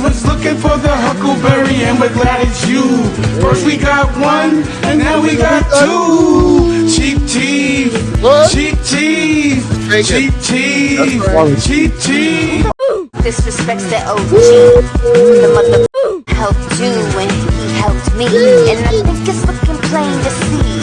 was looking for the huckleberry and we're glad it's you. First we got one and now we got two. Cheap teeth, cheap teeth, cheap teeth, cheap teeth. Disrespects the OG. The mother helped you when he helped me. And I think it's looking plain to see.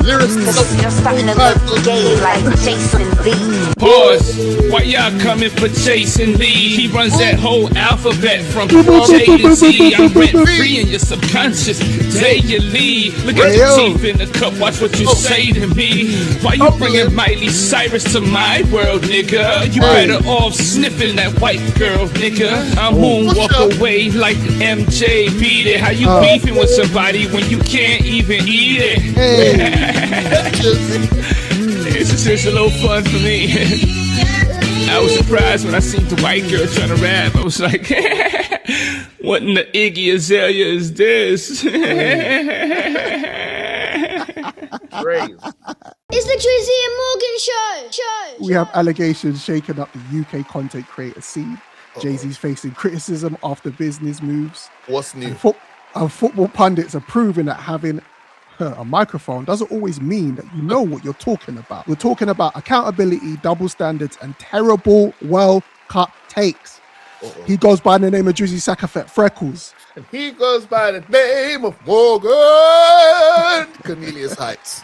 Cause you're starting to look gay like Jason Lee. Pause. Why y'all coming for Jason Lee? He runs that whole alphabet from J to Z. I'm rent free in your subconscious daily. Look at the teeth in the cup. Watch what you say to me. Why you bringing Miley Cyrus to my world, nigga? You better off sniffing that white girl, nigga. I moonwalk away like MJ. Beat it. How you beefing with somebody when you can't even eat it? It's just a little fun for me. I was surprised when I seen the white girl trying to rap. I was like, what in the Iggy Azalea is this? Crazy. It's the Drizzy Morgan Show. We have allegations shaking up the UK content creator scene. Jay-Z's facing criticism after business moves. What's new? And football pundits are proving that having a microphone doesn't always mean that you know what you're talking about. We're talking about accountability, double standards, and terrible World Cup takes. He goes by the name of Drizzy Sackafet Freckles. And he goes by the name of Morgan Cornelius Heights.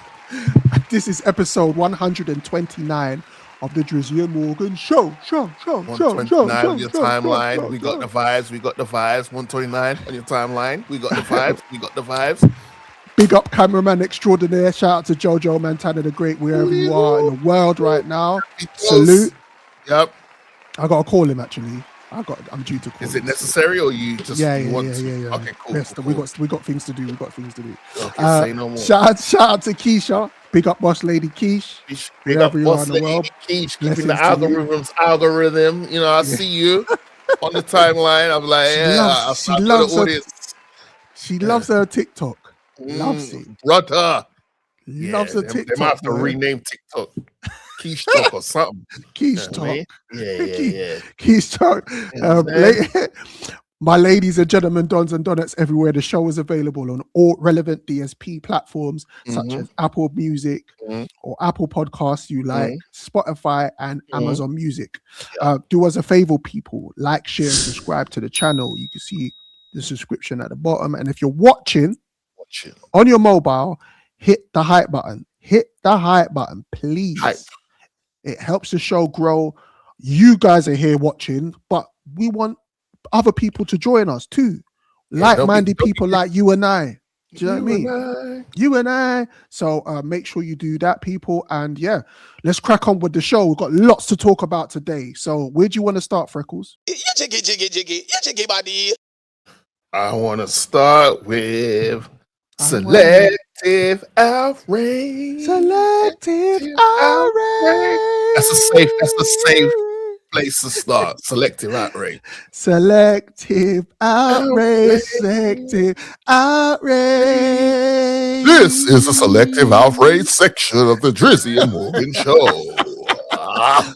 This is episode 129 of the Drizzy Morgan Show. 129 on your timeline. We got the vibes. 129 on your timeline. We got the vibes. Big up cameraman extraordinaire. Shout out to Jojo Montana the Great, wherever you are in the world right now. Salute. Yep. I gotta call him actually. I'm due to call. Is it necessary or you just want to? Yeah. Okay, cool. Yes, cool. We got things to do. Okay, say no more. Shout out to Keisha. Big up boss lady Keish. Big up boss lady Keish. Keeping the algorithm. You know, I see you on the timeline. I'm like, she loves her TikTok. Loves it. Brother. Loves her TikTok. They might have to rename TikTok. Keish Talk or something. Keish Talk. Yeah. Keish Talk. My ladies and gentlemen, dons and donuts everywhere. The show is available on all relevant DSP platforms such as Apple Music or Apple Podcasts you like, Spotify and Amazon Music. Do us a favor, people. Like, share, and subscribe to the channel. You can see the subscription at the bottom. And if you're watching on your mobile, hit the hype button. Hit the hype button, please. Hype. It helps the show grow. You guys are here watching, but we want other people to join us too. Like-minded people like you and I. Do you know what I mean? You and I. So make sure you do that, people. And yeah, let's crack on with the show. We've got lots to talk about today. So where do you want to start, Freckles? Jiggy, buddy. I want to start with selective outrage. Selective outrage. That's a safe place to start. Selective outrage. Selective outrage. Selective outrage. This is a selective outrage section of the Drizzy and Morgan Show.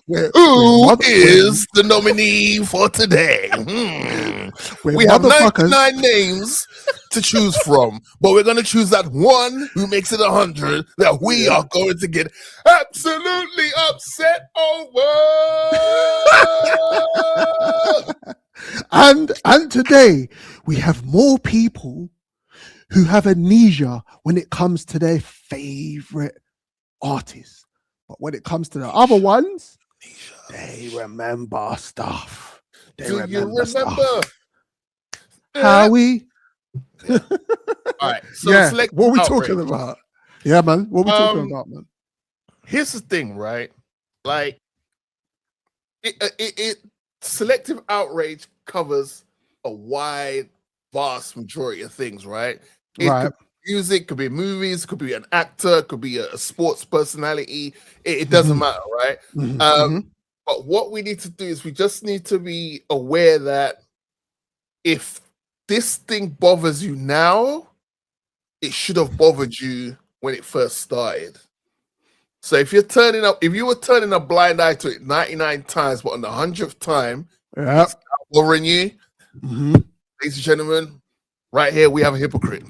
Who is the nominee for today? We have 99 names to choose from, but we're going to choose that one who makes it 100 that we are going to get absolutely upset over. And today we have more people who have amnesia when it comes to their favorite artists. But when it comes to the other ones, they remember stuff. Do you remember? How we? Yeah. All right. So what are we talking about? Yeah, man. What are we talking about, man? Here's the thing, right? Like, it selective outrage covers a wide, vast majority of things, right? Could be music, could be movies, could be an actor, could be a sports personality. It doesn't matter, right? But what we need to do is we just need to be aware that if this thing bothers you now, it should have bothered you when it first started. So if you were turning a blind eye to it 99 times, but on the 100th time, it's bothering you, ladies and gentlemen, right here we have a hypocrite.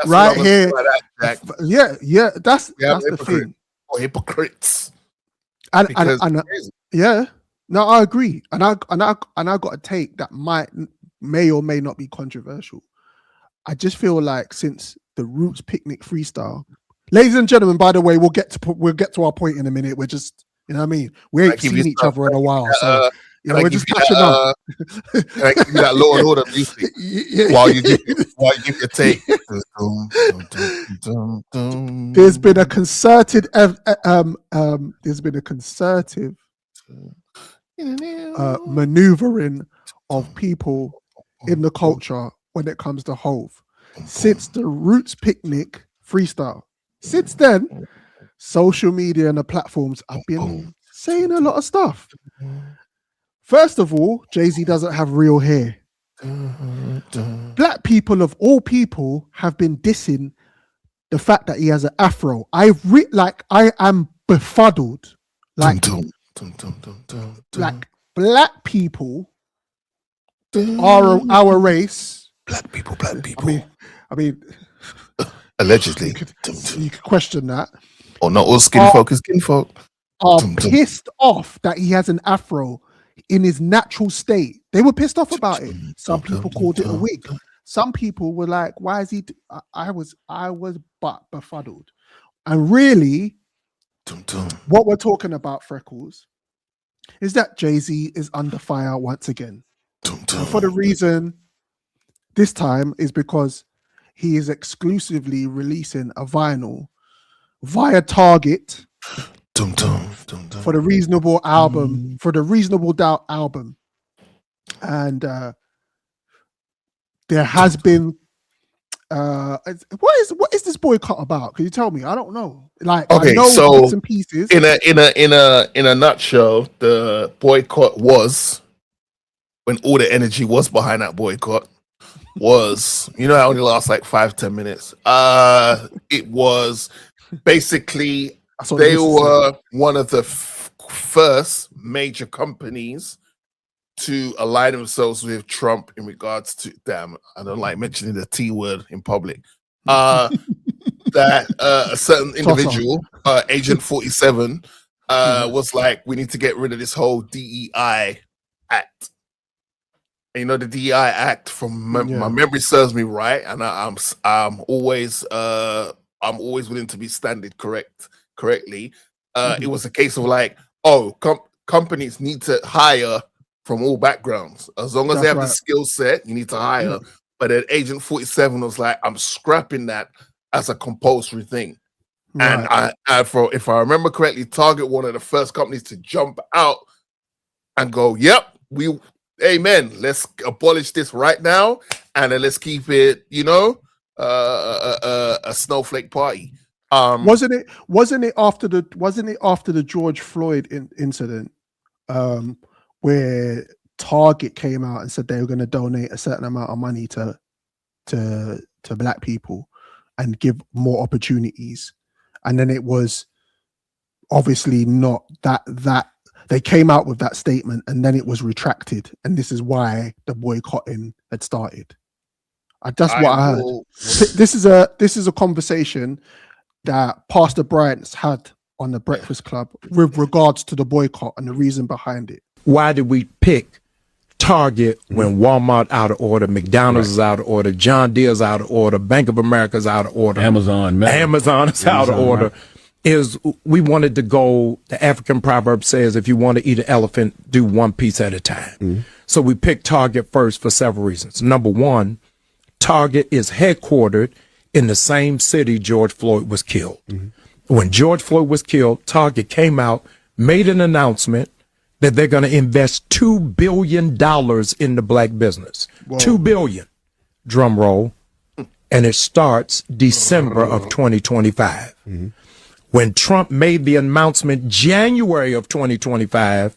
Right here, that's the thing. Or hypocrites, and yeah, no, I agree, and I got a take that may or may not be controversial. I just feel like since the Roots Picnic freestyle, ladies and gentlemen, by the way, we'll get to our point in a minute. We're just, you know what I mean, we ain't seen each other in a while, so. You know, we're just catching up. Can I give you that Law and Order music while you give your take? There's been a concerted maneuvering of people in the culture when it comes to Hove. Since the Roots Picnic freestyle, since then, social media and the platforms have been saying a lot of stuff. First of all, Jay-Z doesn't have real hair. Black people of all people have been dissing the fact that he has an afro. I am befuddled. Like black people are our race. Black people. I mean allegedly. You could question that. Or not all skin folk is skin folk. Are pissed off that he has an afro in his natural state. They were pissed off about it. Some people called it a wig. Some people were like, why is he I was befuddled. And really, what we're talking about, Freckles, is that Jay-Z is under fire once again. And for the reason this time is because he is exclusively releasing a vinyl via Target for the Reasonable album, for the Reasonable Doubt album. And there has been what is this boycott about? Can you tell me? I don't know. Like, okay, I know so bits and pieces. In a nutshell, the boycott was, when all the energy was behind that boycott, was, you know, it only lasts like 5-10 minutes. It was basically they were one of the first major companies to align themselves with Trump in regards to, damn, I don't like mentioning the T word in public. That a certain individual, Agent 47, was like, we need to get rid of this whole DEI act. And, you know, the DEI act, from my memory serves me right, and I'm always willing to be standard correctly. It was a case of like, companies need to hire from all backgrounds. As long as they have the skill set, you need to hire. But then Agent 47 was like, I'm scrapping that as a compulsory thing. And if I remember correctly, Target, one of the first companies to jump out and go, yep, amen, let's abolish this right now, and then let's keep it, you know, a snowflake party. Wasn't it after the George Floyd incident, where Target came out and said they were going to donate a certain amount of money to black people and give more opportunities, and then it was obviously not that they came out with that statement and then it was retracted, and this is why the boycotting had started. That's what I heard. This is a conversation that Pastor Bryant's had on the Breakfast Club with regards to the boycott and the reason behind it. Why did we pick Target when Walmart out of order, McDonald's is out of order, John Deere's out of order, Bank of America's out of order, Amazon is out of order? Right. Is we wanted to go, the African proverb says, if you want to eat an elephant, do one piece at a time. So we picked Target first for several reasons. Number one, Target is headquartered in the same city George Floyd was killed. When George Floyd was killed, Target came out, made an announcement that they're going to invest $2 billion in the black business. Whoa. $2 billion, drum roll, and it starts December of 2025. When Trump made the announcement January of 2025,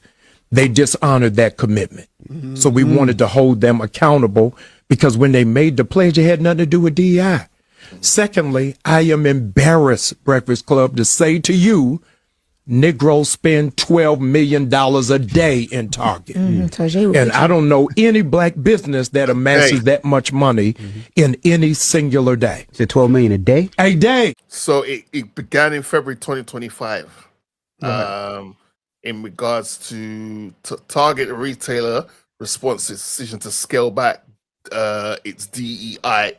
they dishonored that commitment. So we wanted to hold them accountable, because when they made the pledge, it had nothing to do with DEI. Secondly, I am embarrassed, Breakfast Club, to say to you Negroes spend $12 million a day in Target. And I don't know any black business that amasses that much money in any singular day. Is it 12 million a day? A day. So it began in February 2025. In regards to Target retailer response to its decision to scale back its DEI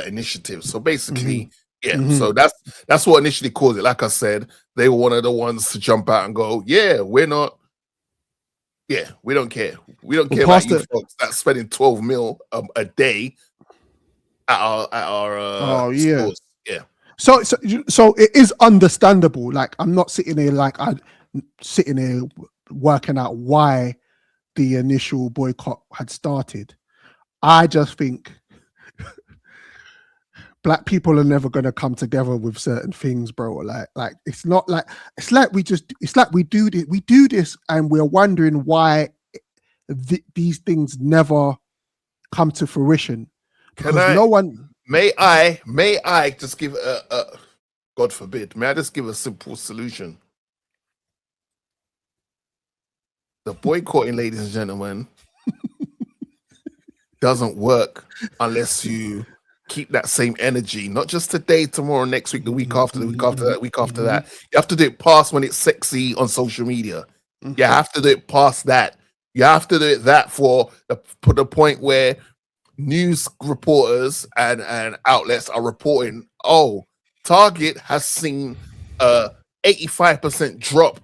initiative. So basically, so that's what initially caused it. Like I said, they were one of the ones to jump out and go, we don't care. We don't care about you folks that's spending 12 mil a day at our stores. Yeah. So it is understandable. Like, I'm not sitting here working out why the initial boycott had started. I just think black people are never going to come together with certain things, bro. Like it's like we do this and we're wondering why these things never come to fruition. May I just give a God forbid, may I just give a simple solution? The boycotting, ladies and gentlemen, doesn't work unless you keep that same energy, not just today, tomorrow, next week, the week after, the week after that, week after that. You have to do it past when it's sexy on social media. You have to do it past that. You have to do it that for the point where news reporters and outlets are reporting, Target has seen a 85% drop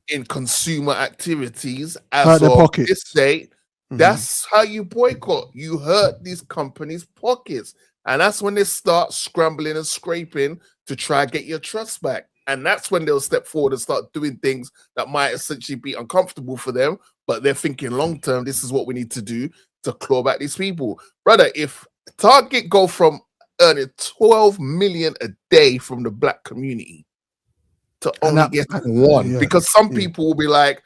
in consumer activities as of this date. That's how you boycott. You hurt these companies' pockets. And that's when they start scrambling and scraping to try and get your trust back. And that's when they'll step forward and start doing things that might essentially be uncomfortable for them, but they're thinking long term, this is what we need to do to claw back these people. Brother, if Target go from earning 12 million a day from the black community to only get one, because some people will be like,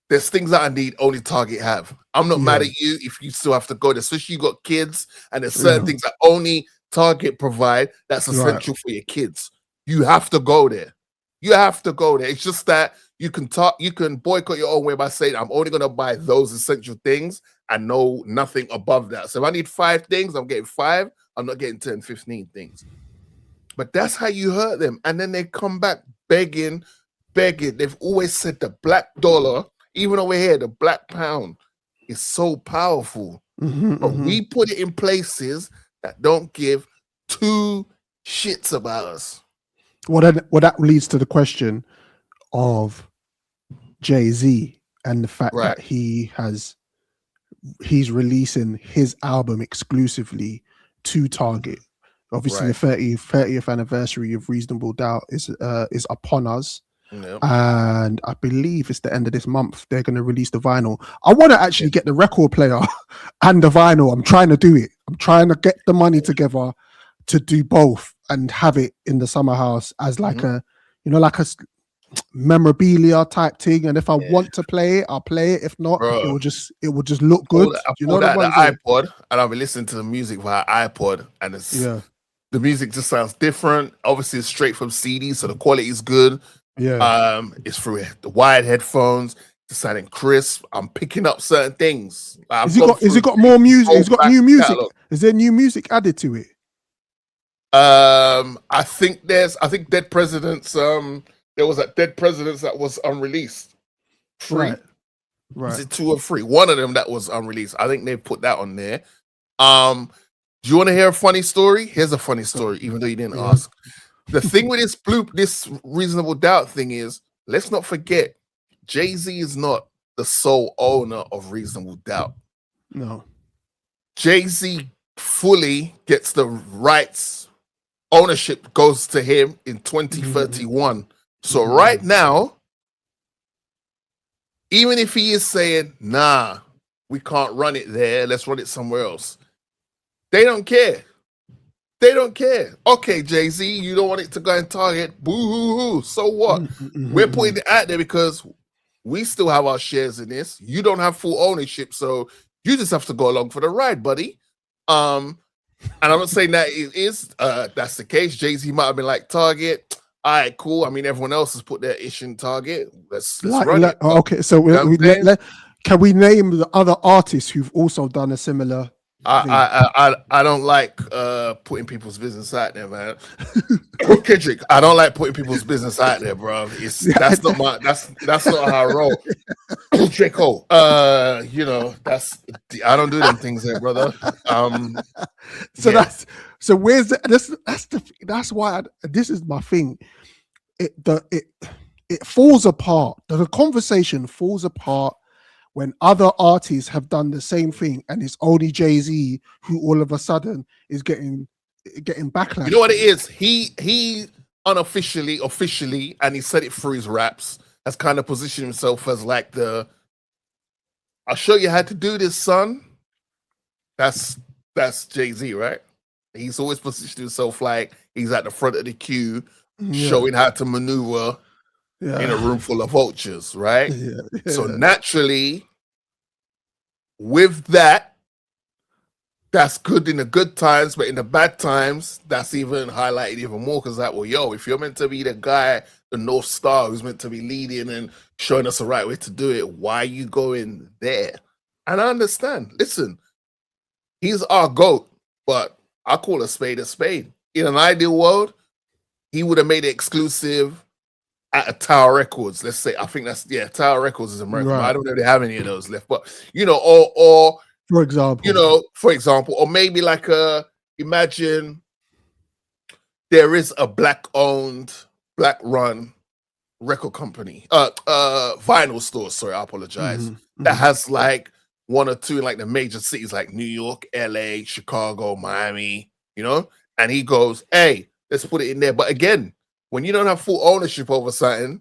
there's things that I need only Target have. I'm not mad at you if you still have to go there, especially you got kids and there's certain things that only Target provide that's essential for your kids. You have to go there. You have to go there. It's just that you can boycott your own way by saying, I'm only going to buy those essential things and nothing above that. So if I need 5 things, I'm getting 5. I'm not getting 10, 15 things. But that's how you hurt them. And then they come back begging. They've always said the black dollar, even over here, the black pound is so powerful. But we put it in places that don't give 2 shits about us. Well, that leads to the question of Jay-Z and the fact that he's releasing his album exclusively to Target. Obviously, the 30th anniversary of Reasonable Doubt is upon us. And I believe it's the end of this month they're going to release the vinyl. I want to actually get the record player and the vinyl. I'm trying to do it. I'm trying to get the money together to do both and have it in the summer house as like a memorabilia type thing. And if I want to play it, I'll play it. If not, it will just look good. You know, the iPod, and I'll be listening to the music via iPod, and it's the music just sounds different. Obviously, it's straight from CD, so the quality is good. It's through the wired headphones. It's sounding crisp. I'm picking up certain things. Has it got more music? It's got new music. Catalog. Is there new music added to it? I think Dead Presidents. There was a Dead Presidents that was unreleased. 3. Right. Is it 2 or 3? One of them that was unreleased. I think they put that on there. Do you want to hear a funny story? Here's a funny story, even though you didn't ask. The thing with this Reasonable Doubt thing is, let's not forget, Jay-Z is not the sole owner of Reasonable Doubt. No. Jay-Z fully gets the rights. Ownership goes to him in 2031. So right now, even if he is saying, nah, we can't run it there, let's run it somewhere else, they don't care. They don't care. Okay, Jay-Z, you don't want it to go in Target. Boo-hoo-hoo. So what? We're putting it out there because we still have our shares in this. You don't have full ownership, so you just have to go along for the ride, buddy. And I'm not saying that it is that's the case. Jay-Z might have been like, Target, all right, cool. I mean, everyone else has put their ish in Target. Let's run it. Okay, so can we name the other artists who've also done a similar? I don't like putting people's business out there, man. Kendrick, I don't like putting people's business out there, bro. That's not how I roll. J. Cole, you know, I don't do them things there, brother. So where's that's why this is my thing. It falls apart. The conversation falls apart when other artists have done the same thing, and it's only Jay-Z who all of a sudden is getting backlash. You know what it is? He unofficially, officially, and he said it through his raps, has kind of positioned himself as like I'll show you how to do this, son. That's Jay-Z, right? He's always positioned himself like he's at the front of the queue, showing how to maneuver in a room full of vultures, right? So naturally, with that's good in the good times, but in the bad times, that's even highlighted even more because if you're meant to be the guy, the North Star who's meant to be leading and showing us the right way to do it, why are you going there? And I understand. Listen, he's our GOAT, but I call a spade a spade. In an ideal world, he would have made it exclusive at a Tower Records. Let's say, I think Tower Records is American. Right. I don't know if they have any of those left, but or for example, or maybe like imagine there is a black run record company, vinyl store. Sorry, I apologize. That has like one or two in like the major cities like New York, LA, Chicago, Miami, and he goes, hey, let's put it in there. But again, when you don't have full ownership over something,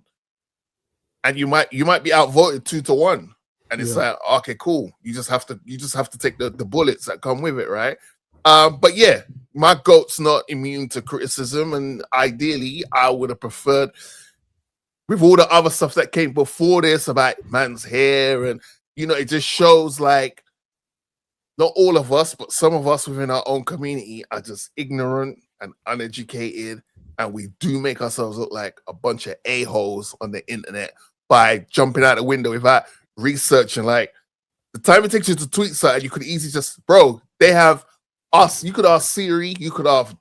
and you might be outvoted 2-1, and it's like, okay, cool. You just have to take the bullets that come with it, right? But yeah, my GOAT's not immune to criticism, and ideally, I would have preferred, with all the other stuff that came before this about man's hair, and it just shows like not all of us, but some of us within our own community are just ignorant and uneducated. And we do make ourselves look like a bunch of a-holes on the internet by jumping out the window without researching. Like, the time it takes you to tweet something, you could easily just, bro, they have us. You could ask Siri, you could ask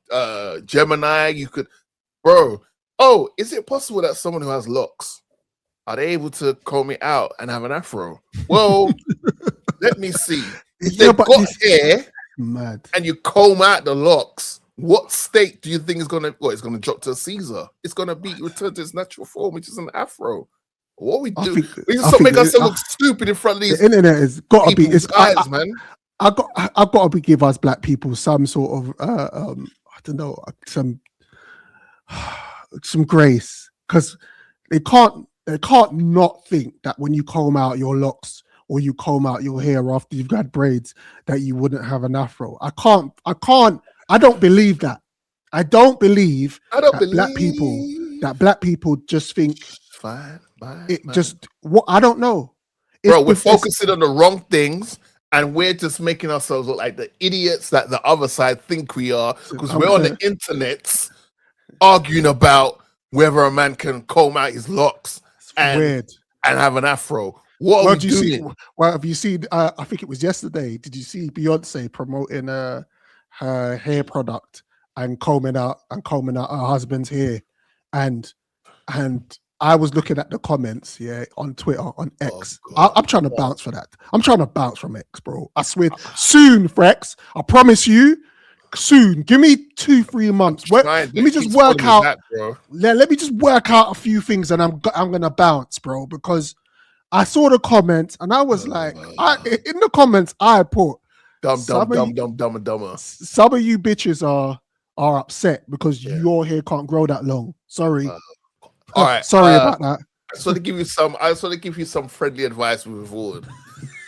Gemini, you could, bro, oh, is it possible that someone who has locks, are they able to comb it out and have an afro? Well, let me see. If they've got hair and you comb out the locks, what state do you think is going to, it's going to drop to a Caesar? It's going to be returned to its natural form, which is an afro. What we do, we just make ourselves look stupid in front of these. The internet has got to be, eyes, man. I've got to give us black people some sort of, I don't know, some grace, because they can't not think that when you comb out your locks or you comb out your hair after you've had braids, that you wouldn't have an afro. I don't believe that. I don't believe that black people just think I don't know. Bro, we're focusing on the wrong things, and we're just making ourselves look like the idiots that the other side think we are, because we're on the internet arguing about whether a man can comb out his locks and have an afro. What are we doing? Have you seen? I think it was yesterday. Did you see Beyonce promoting her hair product and combing out her husband's hair? And I was looking at the comments, on Twitter, on X. I'm trying to bounce for that. I'm trying to bounce from X, bro. I swear. Soon, Frex. I promise you. Soon. Give me 2-3 months. Let me just work out. Let me just work out a few things, and I'm gonna bounce, bro. Because I saw the comments, and I was like, in the comments, I put dumb, dumber. Some of you bitches are upset because your hair can't grow that long. Sorry. All right. Sorry about that. I just want to give you some friendly advice moving forward.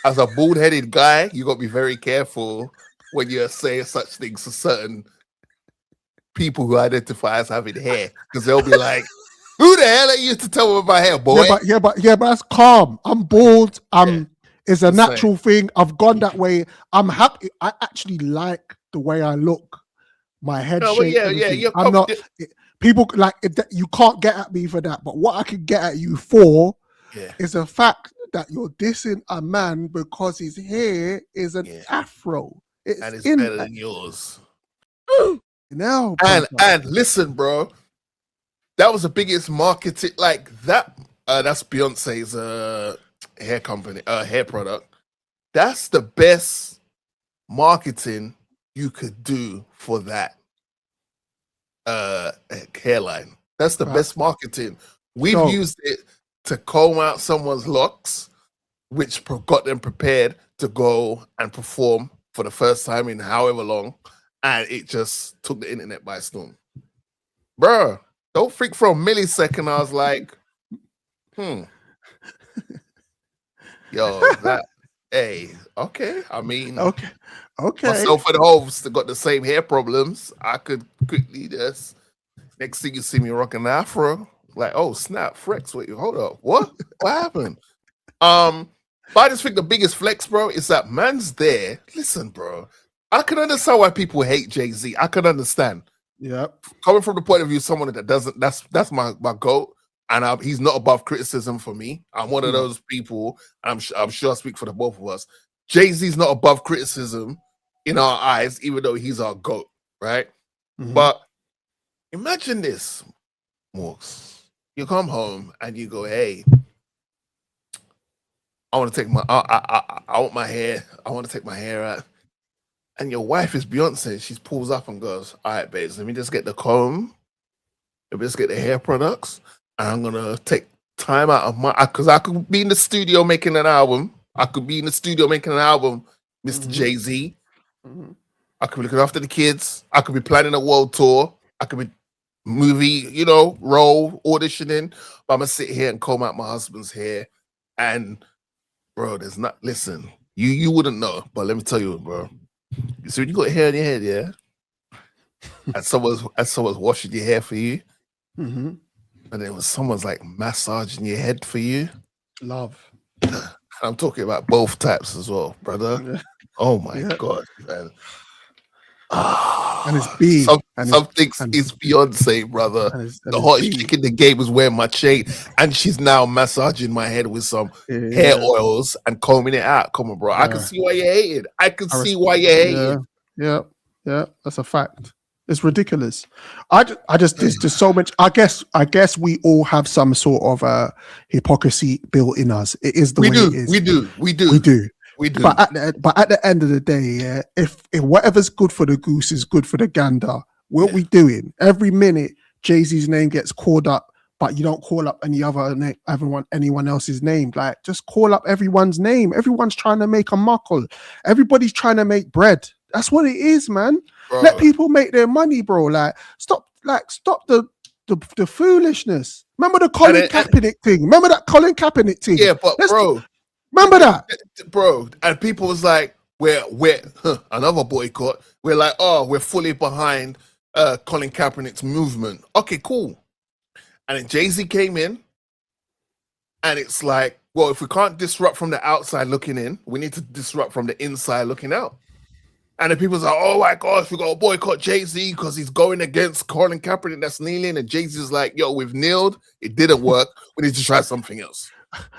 As a bald-headed guy, you got to be very careful when you're saying such things to certain people who identify as having hair, because they'll be like, who the hell are you to tell me about hair, boy? But that's calm. I'm bald. It's a natural thing. I've gone that way. I'm happy. I actually like the way I look. My head shape. Yeah. People like you can't get at me for that. But what I can get at you for is the fact that you're dissing a man because his hair is an afro. And it's better than yours. No, and listen, bro, that was the biggest marketing like that. That's Beyonce's hair company, hair product. That's the best marketing you could do for that hairline. That's the best marketing. We've used it to comb out someone's locks, which got them prepared to go and perform for the first time in however long, and it just took the internet by storm. Bruh, don't freak for a millisecond. I was like, yo, that, hey, okay. I mean, okay. Myself and Hoves got the same hair problems. I could quickly just, next thing you see me rocking an afro, like, oh snap, flex. Wait, hold up, what happened? But I just think the biggest flex, bro, is that man's there. Listen, bro, I can understand why people hate Jay-Z. I can understand. Yeah, coming from the point of view, someone that doesn't. That's my goat, and he's not above criticism for me. I'm one of those people. I'm sure I speak for the both of us. Jay-Z's not above criticism in our eyes, even though he's our GOAT, right? Mm-hmm. But imagine this, Morgs. You come home and you go, hey, I want to take I want my hair. I want to take my hair out. And your wife is Beyonce. She pulls up and goes, all right, babes, let me just get the comb. Let me just get the hair products. And I'm going to take time out of because I could be in the studio making an album. Mr. Jay-Z. Mm-hmm. I could be looking after the kids. I could be planning a world tour. I could be movie, role, auditioning. But I'm going to sit here and comb out my husband's hair. And, bro, listen, you wouldn't know. But let me tell you, bro. You see when you got hair on your head, yeah? and someone's washing your hair for you. Mm-hmm. And then when someone's like massaging your head for you. Love. I'm talking about both types as well, brother. Yeah. Oh my God, man. And it's B. Something is Beyonce, brother. The hottest chick in the game is wearing my chain, and she's now massaging my head with some hair oils and combing it out. Come on, bro. I can see why you're hating. Yeah, that's a fact. It's ridiculous. There's just so much. I guess we all have some sort of hypocrisy built in us. It is the way it is. We do. But at the end of the day, if whatever's good for the goose is good for the gander, what we doing? Every minute, Jay-Z's name gets called up, but you don't call up anyone else's name. Like, just call up everyone's name. Everyone's trying to make a muckle. Everybody's trying to make bread. That's what it is, man. Bro. Let people make their money, bro. Stop the foolishness. Remember the Colin Kaepernick thing? Remember that Colin Kaepernick thing? Yeah, but remember that, bro. And people was like, we're another boycott. We're like, we're fully behind Colin Kaepernick's movement. Okay, cool. And then Jay-Z came in, and it's like, well, if we can't disrupt from the outside looking in, we need to disrupt from the inside looking out. And then people's like, oh my gosh, we got to boycott Jay-Z because he's going against Colin Kaepernick that's kneeling. And Jay-Z's like, yo, we've kneeled. It didn't work. We need to try something else.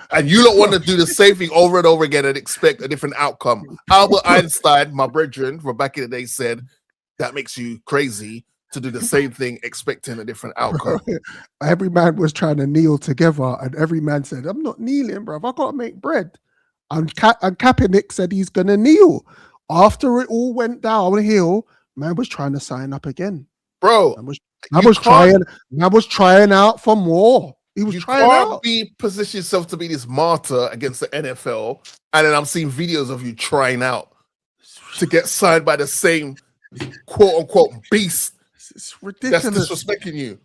And you don't want to do the same thing over and over again and expect a different outcome. Albert Einstein, my brethren from back in the day, said that makes you crazy to do the same thing expecting a different outcome. Every man was trying to kneel together, and every man said, I'm not kneeling, bro. I got to make bread. And Kaepernick said he's going to kneel. After it all went downhill, man was trying to sign up again. Bro, I was trying out for more. He was trying out. Position yourself to be this martyr against the NFL, and then I'm seeing videos of you trying out to get signed by the same quote unquote beast. It's ridiculous. That's disrespecting you.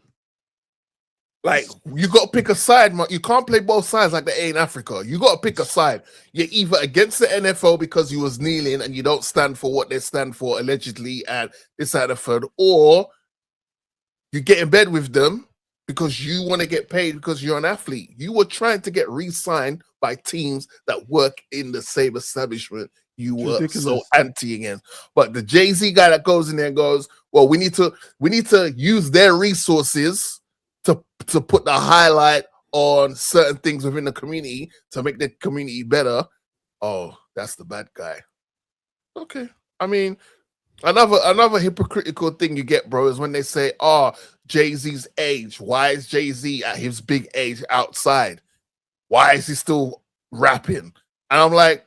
Like, you got to pick a side, man. You can't play both sides like they ain't Africa. You got to pick a side. You're either against the NFL because you was kneeling and you don't stand for what they stand for, allegedly, and this, that, and the third, or you get in bed with them because you want to get paid because you're an athlete. You were trying to get re-signed by teams that work in the same establishment. you were so anti against. But the Jay-Z guy that goes in there and goes, well, we need to use their resources to put the highlight on certain things within the community to make the community better. Oh, that's the bad guy. Okay. I mean, another hypocritical thing you get, bro, is when they say, oh, Jay-Z's age. Why is Jay-Z at his big age outside? Why is he still rapping? And I'm like,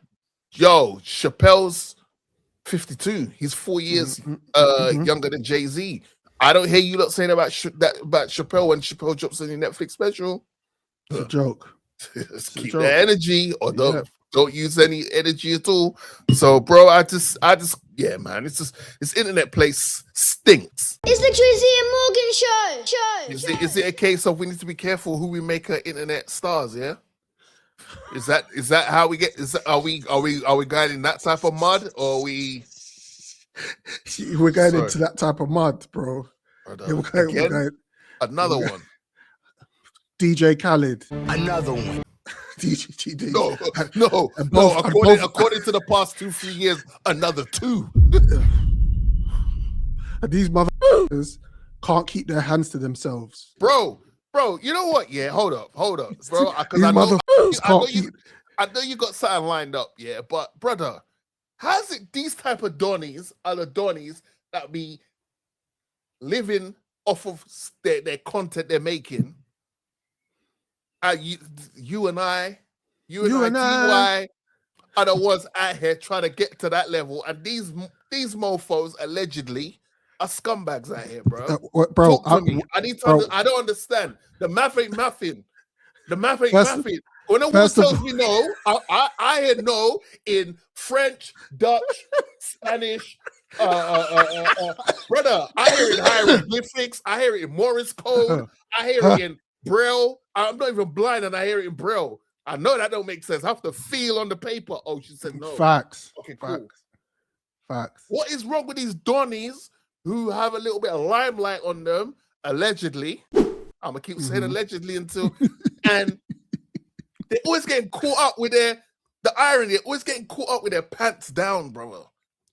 yo, Chappelle's 52. He's 4 years younger than Jay-Z. I don't hear you lot saying about Chappelle when Chappelle drops in your Netflix special. It's a joke. Keep the energy, or don't use any energy at all. So, bro, I just, yeah, man, this internet place stinks. It's the Drizzy and Morgan Show. Is it a case of we need to be careful who we make our internet stars? Yeah. Is that how we get? Are we going in that type of mud, or we're going into that type of mud, bro? We're going, another one. DJ Khaled. Another one. DJ. No. According to the past 2-3 years, another 2. And these motherfuckers can't keep their hands to themselves, bro. You know what? Yeah, hold up, bro. Because I know you got something lined up, yeah. But brother, how's it? These type of donnies are the donnies that be living off of their content they're making. You and I, TY are the ones out here trying to get to that level, and these mofos allegedly are scumbags out here, bro. Bro, I need to. I don't understand. The math ain't mathing. The math ain't mathing. When no one tells me no, I hear no in French, Dutch, Spanish. Brother, I hear it in hieroglyphics. I hear it in Morse code. I hear it in Braille. I'm not even blind, and I hear it in Braille. I know that don't make sense. I have to feel on the paper. Oh, she said no. Facts. Okay, cool. Facts. What is wrong with these donnies who have a little bit of limelight on them, allegedly? I'm gonna keep saying allegedly until, and they're always getting caught up with the irony. They're always getting caught up with their pants down, brother.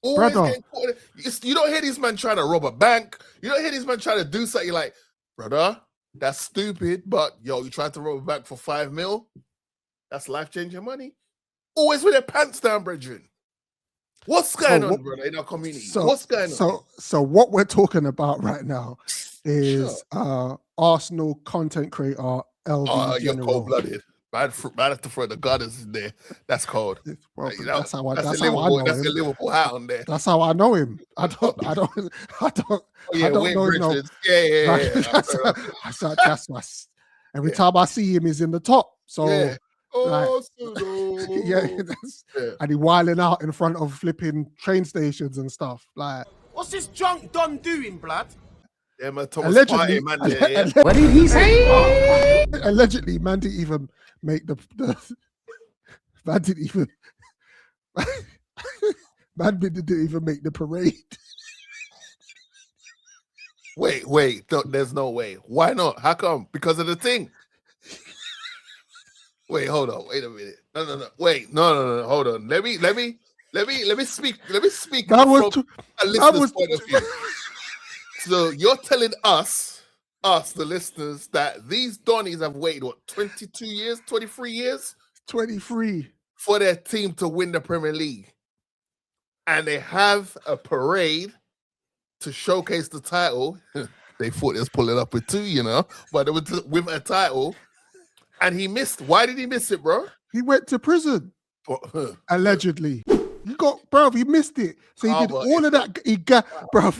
Always getting caught. You don't hear these men trying to rob a bank. You don't hear these men trying to do something. You're like, brother, that's stupid. But yo, you tried to rob a bank for $5 million. That's life-changing money. Always with their pants down, brethren. What's going on, brother, in our community? What's going on? So what we're talking about right now is Arsenal content creator LV You're cold-blooded. I have to throw the gunners in there. That's cold. Well, that's how I know That's a Liverpool hat on there. That's how I know him. I don't know him. Yeah. That's my. Every time I see him, he's in the top. So yeah. And he wilding out in front of flipping train stations and stuff. Like, what's this drunk Don doing, blood? Yeah, man, allegedly, man. What did he say? Allegedly, man didn't even make the man didn't even man didn't even make the parade. Wait, there's no way. Why not? How come? Because of the thing. Wait, hold on. Wait a minute. No. Wait, no. Hold on. Let me speak. Let me speak from a listener's point of view. So you're telling us, the listeners, that these donnies have waited, 22 years, 23 years? 23. For their team to win the Premier League. And they have a parade to showcase the title. They thought they was pulling up with 2, but it was with a title. And he missed. Why did he miss it, bro? He went to prison. Allegedly. He missed it. So he did all of that. He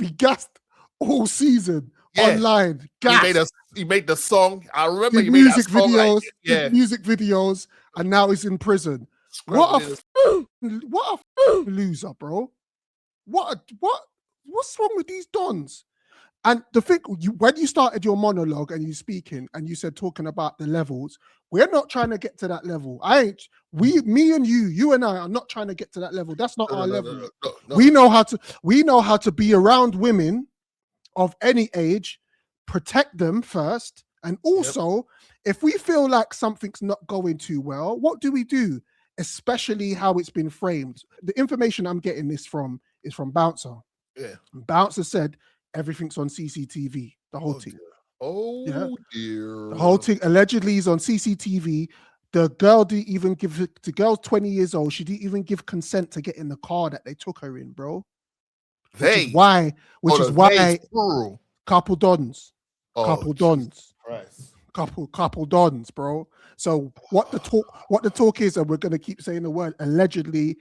gassed all season online. He made the song. I remember he made music videos. Music videos, and now he's in prison. What a loser, bro. What's wrong with these dons? And the thing, when you started your monologue and you speaking and you said talking about the levels, we're not trying to get to that level. Me and you and I are not trying to get to that level. That's not our level. No. We know how to be around women of any age, protect them first, and also if we feel like something's not going too well, what do? especially how it's been framed. The information I'm getting this from is from Bouncer. Yeah. Bouncer said everything's on CCTV. The whole thing. Oh dear. The whole thing allegedly is on CCTV. The girl didn't even give the girl's 20 years old. She didn't even give consent to get in the car that they took her in, bro. Which is why couple dons. Couple dons. Couple dons, bro. So what the talk is, and we're gonna keep saying the word allegedly,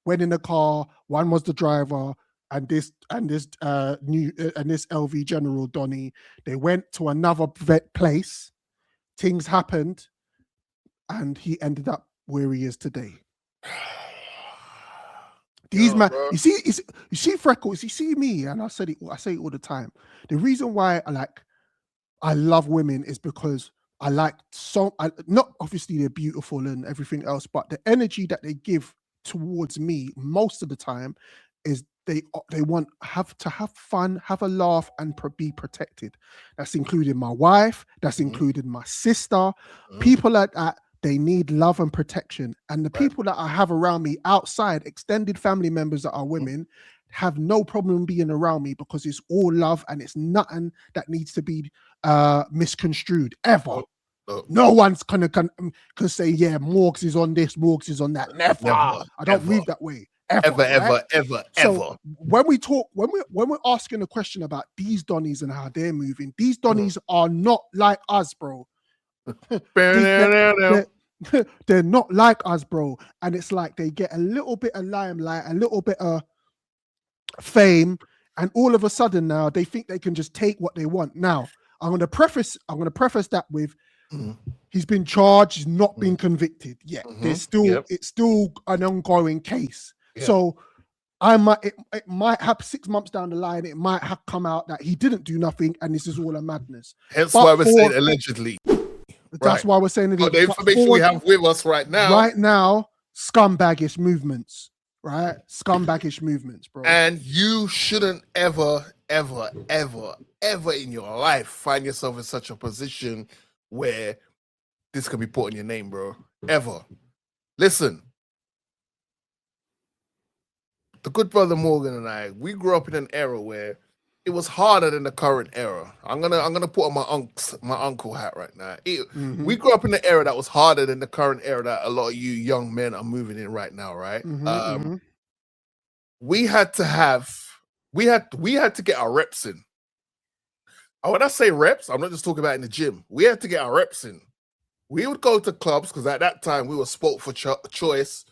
went in the car, one was the driver, and this LV General Donny, they went to another vet place, things happened, and he ended up where he is today. These you see Freckles, you see me, and I say it all the time. The reason why I love women is because not obviously they're beautiful and everything else, but the energy that they give towards me most of the time is they want to have fun, have a laugh, and be protected. That's including my wife, that's including my sister. People like that, they need love and protection. And the people that I have around me outside, extended family members that are women, have no problem being around me because it's all love and it's nothing that needs to be misconstrued ever. No one's can say, yeah, Morgs is on this, Morgs is on that. Never. I don't read that way. Ever. So when we're asking a question about these Donnies and how they're moving, these Donnies are not like us, bro. They're not like us, bro. And it's like they get a little bit of limelight, a little bit of fame, and all of a sudden now they think they can just take what they want. Now, I'm gonna preface that with he's been charged, he's not been convicted yet. There's still it's still an ongoing case. So it might have 6 months down the line, it might have come out that he didn't do nothing and this is all a madness. Hence why we're saying allegedly. That's why we're saying the information we have with us right now, scumbaggish movements, right? Scumbaggish movements, bro. And you shouldn't ever in your life find yourself in such a position where this can be put in your name, bro. Ever. Listen, the good brother Morgan and I, we grew up in an era where it was harder than the current era. I'm gonna put on my uncle hat right now. We grew up in the era that was harder than the current era that a lot of you young men are moving in right now, right? We had to get our reps in. And when I say reps, I'm not just talking about in the gym. We had to get our reps in. We would go to clubs because at that time we were spoke for choice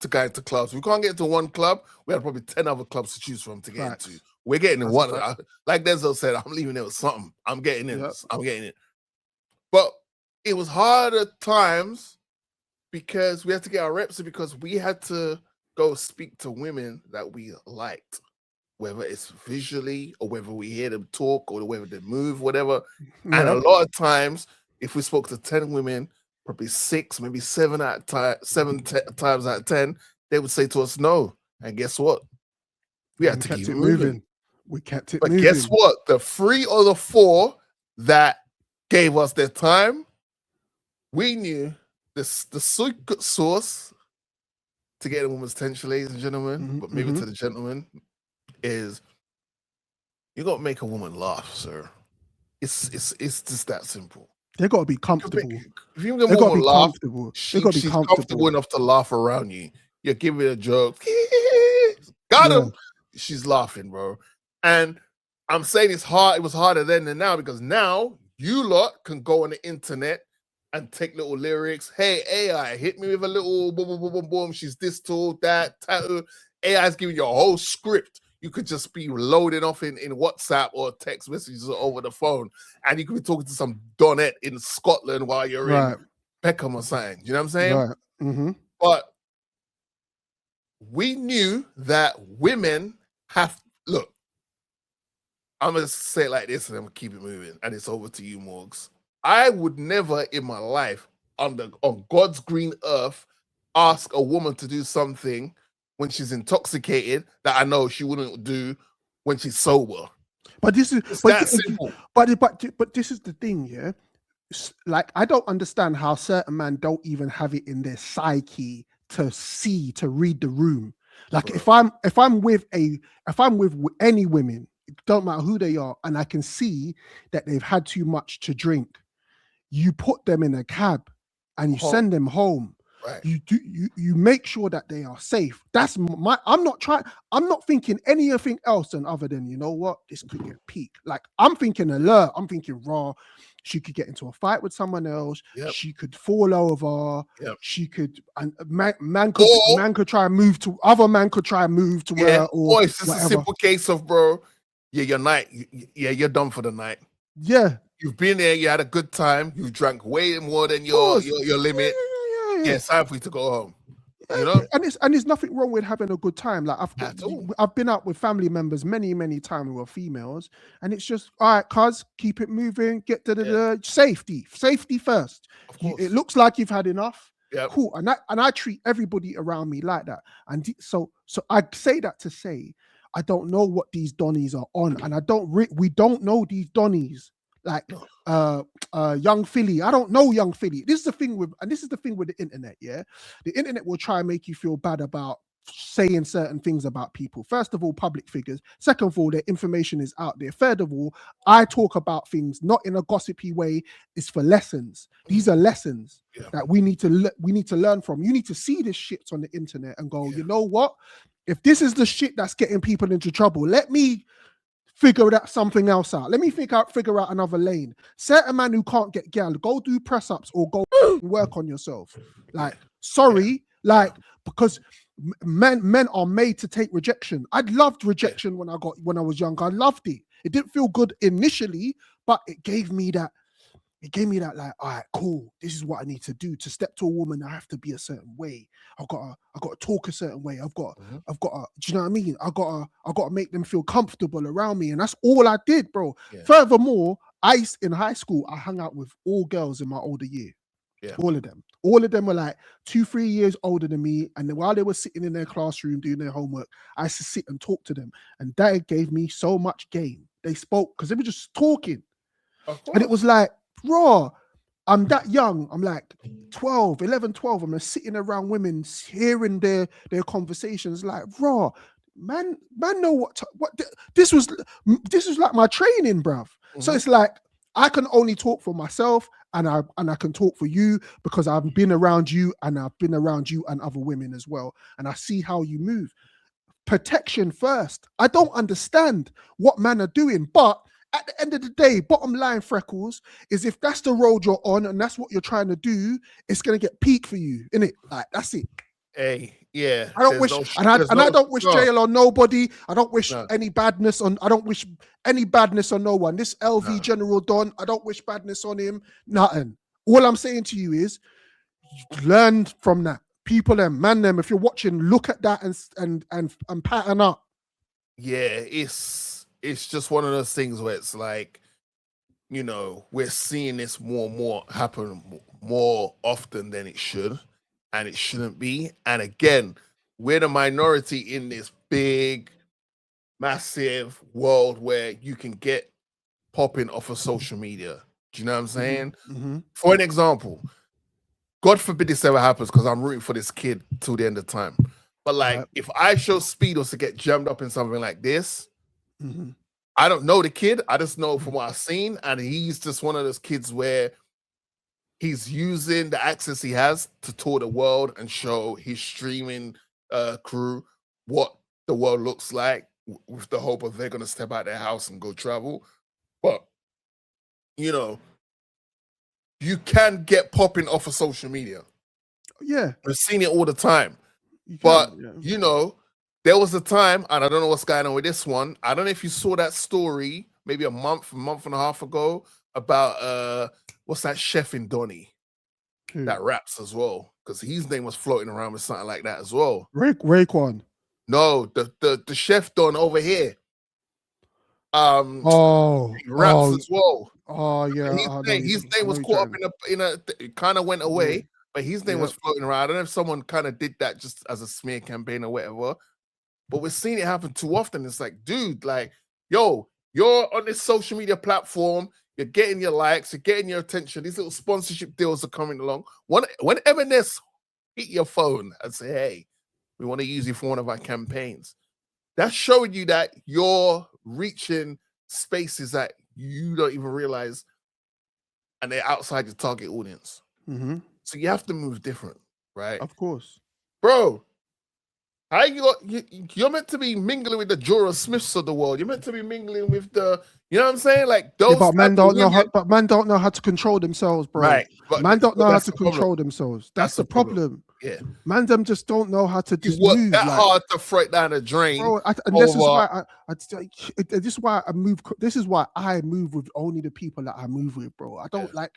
to go into clubs. We can't get into one club. We had probably 10 other clubs to choose from to get into. We're getting in one. Like Denzel said, I'm leaving it with something. I'm getting in. I'm getting it. But it was hard at times because we had to get our reps in because we had to go speak to women that we liked, whether it's visually or whether we hear them talk or whether they move, whatever. And a lot of times, if we spoke to 10 women, probably 6, maybe 7 times out of 10, they would say to us no. And guess what? We had to keep it moving. We kept it moving. But guess what? The 3 or the 4 that gave us their time, we knew the secret sauce to get a woman's attention, ladies and gentlemen, but maybe to the gentlemen, is you got to make a woman laugh, sir. It's just that simple. They got to be comfortable. If you get a woman laugh, she's comfortable enough to laugh around you. You're giving a joke. Got him. She's laughing, bro. And I'm saying it's hard. It was harder then than now because now you lot can go on the internet and take little lyrics. Hey, AI, hit me with a little boom, boom, boom, boom, boom. She's this tall, that tattoo. AI's giving you a whole script. You could just be loading off in WhatsApp or text messages over the phone. And you could be talking to some Donette in Scotland while you're in Peckham or something. You know what I'm saying? Right. But we knew that women look, I'm going to say it like this and I'm going to keep it moving. And it's over to you, Morgs. I would never in my life on God's green earth ask a woman to do something when she's intoxicated that I know she wouldn't do when she's sober. But this is simple. But this is the thing, yeah. Like I don't understand how certain men don't even have it in their psyche to read the room. Like if I'm with any women, it don't matter who they are, and I can see that they've had too much to drink, you put them in a cab and you send them home. Right. You make sure that they are safe. That's I'm not thinking anything else other than, you know what, this could get peak. Like I'm thinking alert, I'm thinking raw. She could get into a fight with someone else. Yep. She could fall over. Yep. She could, and man could try and move to her, or boy, it's just whatever. a simple case of, bro, you're done for the night. Yeah. You've been there, you had a good time, you drank way more than your limit. Yeah, it's time for you to go home. You know, and there's nothing wrong with having a good time. Like I've been out with family members many times who are females, and it's just all right, cuz keep it moving, get safety first. It looks like you've had enough. Yep. Cool. And I treat everybody around me like that. And so I say that to say I don't know what these donnies are on, and we don't know these donnies. Like young Philly, I don't know young Philly. This is the thing with the internet. Yeah, the internet will try and make you feel bad about saying certain things about people. First of all, public figures. Second of all, their information is out there. Third of all, I talk about things not in a gossipy way. It's for lessons. These are lessons that we need to learn from. You need to see this shit on the internet and go, you know what? If this is the shit that's getting people into trouble, let me figure that something else out. Let me figure out another lane. Certain man who can't get girl, go do press ups or go work on yourself. Like, sorry, like, because men are made to take rejection. I loved rejection when I was younger. I loved it. It didn't feel good initially, but it gave me that. Like, all right, cool. This is what I need to do. To step to a woman, I have to be a certain way. I've got to talk a certain way. I've got to, do you know what I mean? I got to make them feel comfortable around me. And that's all I did, bro. Yeah. Furthermore, in high school, I hung out with all girls in my older year. Yeah. All of them. All of them were like 2-3 years older than me. And then while they were sitting in their classroom doing their homework, I used to sit and talk to them. And that gave me so much game. They spoke because they were just talking. And it was like, raw, I'm that young. I'm like 11, 12. I'm just sitting around women, hearing their conversations. Like, raw, man know what this was like my training, bruv. So it's like I can only talk for myself, and I can talk for you because I've been around you, and I've been around you and other women as well, and I see how you move. Protection first. I don't understand what men are doing, but at the end of the day, bottom line, Freckles, is if that's the road you're on and that's what you're trying to do, it's gonna get peak for you, innit? Like, that's it. Hey, yeah. I don't wish, I don't wish jail on nobody. I don't wish any badness on. I don't wish any badness on no one. This LV General Don, I don't wish badness on him. Nothing. All I'm saying to you is, learn from that. People, them, man, them. If you're watching, look at that and pattern up. Yeah, it's just one of those things where it's like, you know, we're seeing this more and more happen more often than it should, and it shouldn't be. And again, we're the minority in this big, massive world where you can get popping off of social media. Do you know what I'm saying? Mm-hmm. For an example, God forbid this ever happens because I'm rooting for this kid till the end of time. But like, if I show Speedos to get jammed up in something like this, I don't know the kid. I just know from what I've seen, and he's just one of those kids where he's using the access he has to tour the world and show his streaming crew what the world looks like, with the hope of they're going to step out their house and go travel. But, you know, you can get popping off of social media. Yeah. We've seen it all the time. You know, there was a time, and I don't know what's going on with this one. I don't know if you saw that story maybe a month and a half ago about what's that chef in Donny that raps as well, because his name was floating around with something like that as well. Raekwon. No, the chef Don over here. He raps as well. Oh yeah. His name was caught up in a it kind of went away, but his name was floating around. I don't know if someone kind of did that just as a smear campaign or whatever. But we're seeing it happen too often. It's like, dude, like, yo, you're on this social media platform, you're getting your likes, you're getting your attention. These little sponsorship deals are coming along. Whenever there's hit your phone and say, hey, we want to use you for one of our campaigns. That's showing you that you're reaching spaces that you don't even realize, and they're outside your target audience. Mm-hmm. So you have to move different, right? Of course. Bro, how you're meant to be mingling with the Jorah Smiths of the world. You're meant to be mingling with the, you know what I'm saying? Like those. Yeah, but men don't know how. But men don't know how to control themselves, bro. Right. But man don't know how to problem. control themselves. That's the problem. Yeah. Man, them just don't know how to just work move. that hard to throw it down the drain. Bro, and this is why this is why I move. This is why I move with only the people that I move with, bro. I don't like.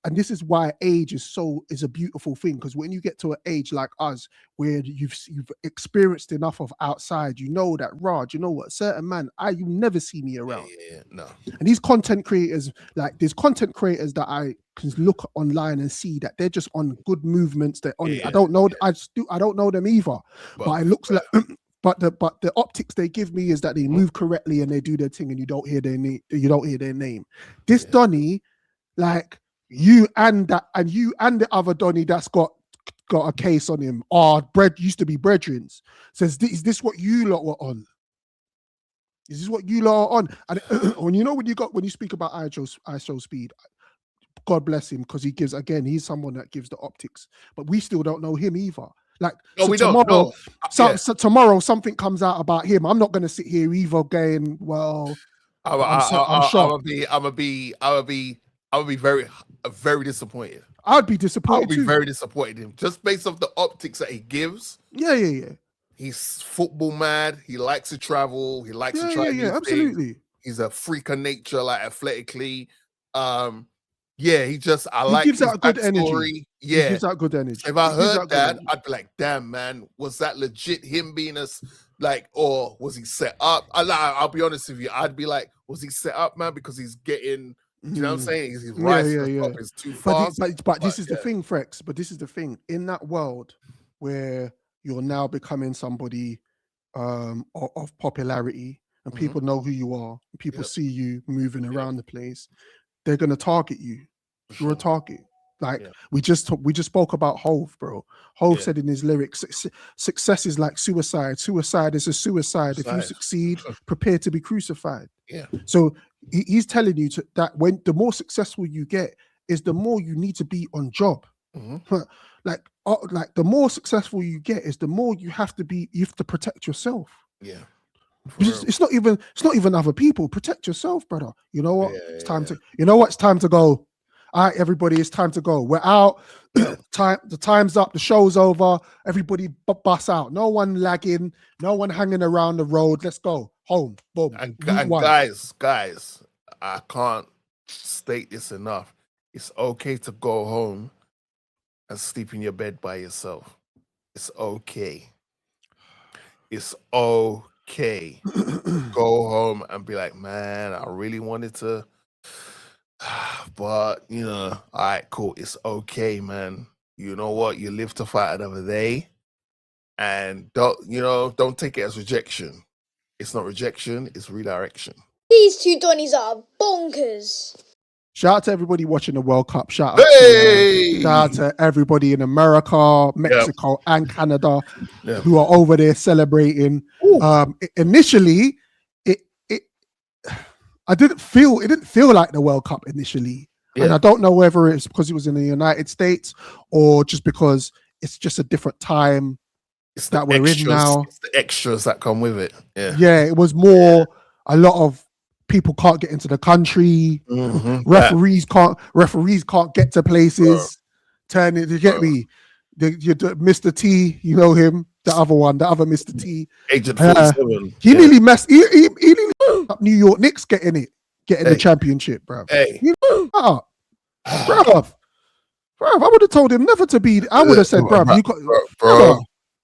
And this is why age is a beautiful thing, because when you get to an age like us where you've experienced enough of outside, you know that Raj, you know what, certain man, you never see me around. No. And these content creators, like there's content creators that I can look online and see that they're just on good movements. They're on. I don't know. I don't know them either. But it looks like. But the optics they give me is that they move correctly and they do their thing, and you don't hear their name. You don't hear their name. This Donny, like. You and the other Donny that's got a case on him used to be brethrens. Says, is this what you lot were on? Is this what you lot are on? And when you speak about ISO speed, God bless him, because he's someone that gives the optics, but we still don't know him either. Like tomorrow something comes out about him. I'm not going to sit here either going, well, I'm shocked. I would be very, very disappointed. I'd be disappointed. I would be very disappointed in him, just based off the optics that he gives. Yeah. He's football mad. He likes to travel. He likes to try. Yeah, absolutely. He's a freak of nature, like athletically. He gives out good energy. Yeah, he gives out good energy. If I heard that, I'd be like, damn, man, was that legit him being or was he set up? I'll be honest with you. I'd be like, was he set up, man? Because he's getting. You know what I'm saying? He's rising up is too fast. But this is the thing, Frex. But this is the thing. In that world where you're now becoming somebody of popularity, and people know who you are, and people see you moving around the place, they're gonna target you. You're a target. Like we just spoke about Hove, bro. Hove said in his lyrics, success is like suicide. Suicide is a suicide. If you succeed, prepare to be crucified. Yeah. So he's telling you that when the more successful you get, is the more you need to be on job. Like the more successful you get, is the more you have to protect yourself. Yeah. It's not even other people. Protect yourself, brother. You know what? It's time to. You know what? It's time to go. All right, everybody, it's time to go. We're out. The time's up. The show's over. Everybody bus out. No one lagging. No one hanging around the road. Let's go home. Boom. And guys, I can't state this enough. It's okay to go home and sleep in your bed by yourself. It's okay. It's okay. Go home and be like, man, I really wanted to. But all right, cool. It's okay, man. You know what? You live to fight another day, and don't take it as rejection. It's not rejection. It's redirection. These two Donnies are bonkers. Shout out to everybody watching the World Cup. Shout out to everybody in America, Mexico, and Canada who are over there celebrating. Initially, it didn't feel like the World Cup initially. And I don't know whether it's because it was in the United States or just because it's just a different time that we're in now. It's the extras that come with it. Yeah, it was more a lot of people can't get into the country. Referees can't get to places. You get me? Mr. T, you know him, the other Mr. T. Agent 47. He nearly messed. He nearly up New York Knicks getting the championship, bro. Hey, bro. I would have told him never to be. I would have said, bro.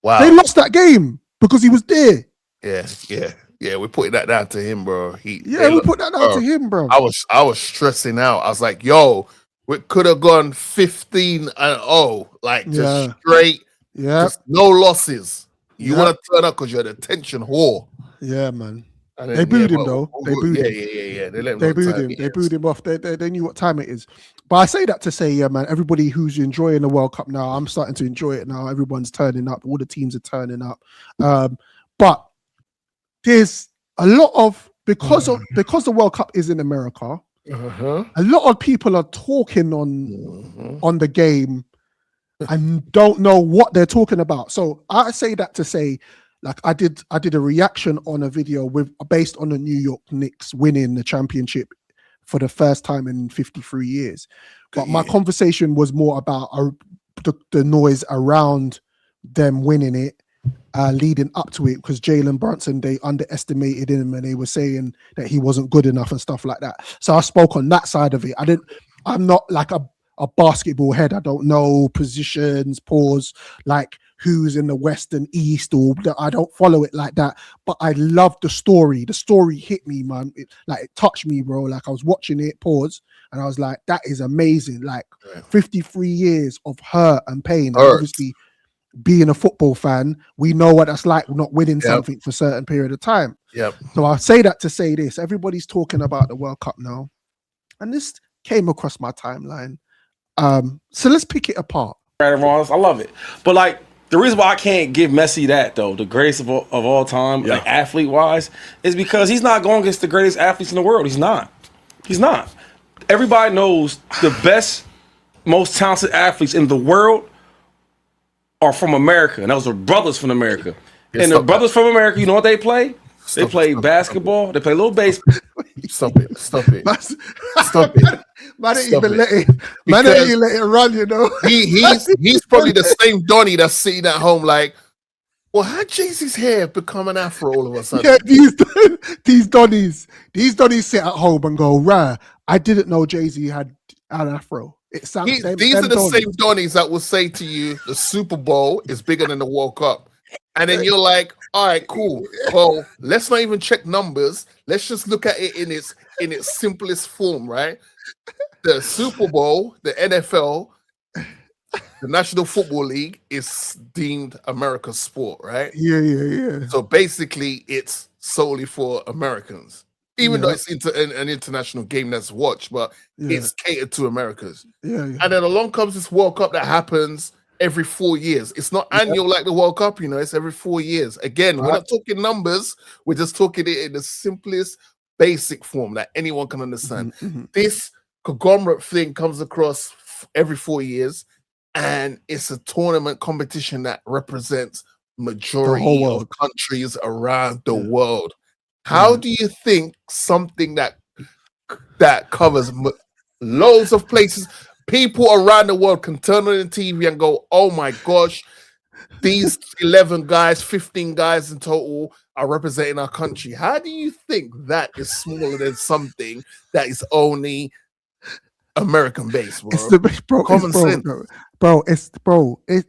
Wow. They lost that game because he was there. Yeah. We're putting that down to him, bro. We put that down to him, bro. I was stressing out. I was like, yo, we could have gone 15-0, like just straight. Yeah. Just no losses. You want to turn up because you're an attention whore. Yeah, man. They booed him though. They booed him. Yeah. They booed him. They booed him off. They knew what time it is. But I say that to say, yeah, man, everybody who's enjoying the World Cup now, I'm starting to enjoy it now. Everyone's turning up. All the teams are turning up. But there's a lot of because the World Cup is in America. A lot of people are talking on the game and don't know what they're talking about. So I say that to say, like I did a reaction on a video based on the New York Knicks winning the championship for the first time in 53 years. But my conversation was more about the noise around them winning it, leading up to it, because Jalen Brunson, they underestimated him and they were saying that he wasn't good enough and stuff like that. So I spoke on that side of it. I'm not like a basketball head. I don't know positions, like who's in the West and East, or I don't follow it like that. But I love the story. The story hit me, man. It touched me, bro. Like I was watching it, and I was like, that is amazing. Like 53 years of hurt and pain. And obviously, being a football fan, we know what that's like, not winning something for a certain period of time. So I say that to say this. Everybody's talking about the World Cup now. And this came across my timeline. So let's pick it apart. Right and wrong, I love it. But like the reason why I can't give Messi that though, the greatest of all time, like athlete wise, is because he's not going against the greatest athletes in the world. He's not. Everybody knows the best, most talented athletes in the world are from America, and those are brothers from America. And the brothers from America, you know what they play? They play basketball. They play a little baseball. Stop it. Stop it. Man didn't even let it run, you know. He's probably the same Donny that's sitting at home like, well, how Jay-Z's hair become an afro all of a sudden? Yeah, these Donnies sit at home and go, rah, I didn't know Jay-Z had an afro. It sounds these are the same Donnies that will say to you, the Super Bowl is bigger than the World Cup. And then you're like, all right, cool. Well, let's not even check numbers. Let's just look at it in its simplest form, right? The Super Bowl, the NFL, the National Football League is deemed America's sport, right? Yeah. So basically, it's solely for Americans, even though it's an international game that's watched, but it's catered to Americans. And then along comes this World Cup that happens every 4 years. It's not annual like the World Cup, you know, it's every 4 years. Again, we're not talking numbers, we're just talking it in the simplest, basic form that anyone can understand. This conglomerate thing comes across every 4 years, and it's a tournament competition that represents majority of countries around the world. How do you think something that covers loads of places, people around the world can turn on the TV and go, oh my gosh, these 11 guys, 15 guys in total are representing our country? How do you think that is smaller than something that is only American based, bro? It's the bro, common sense.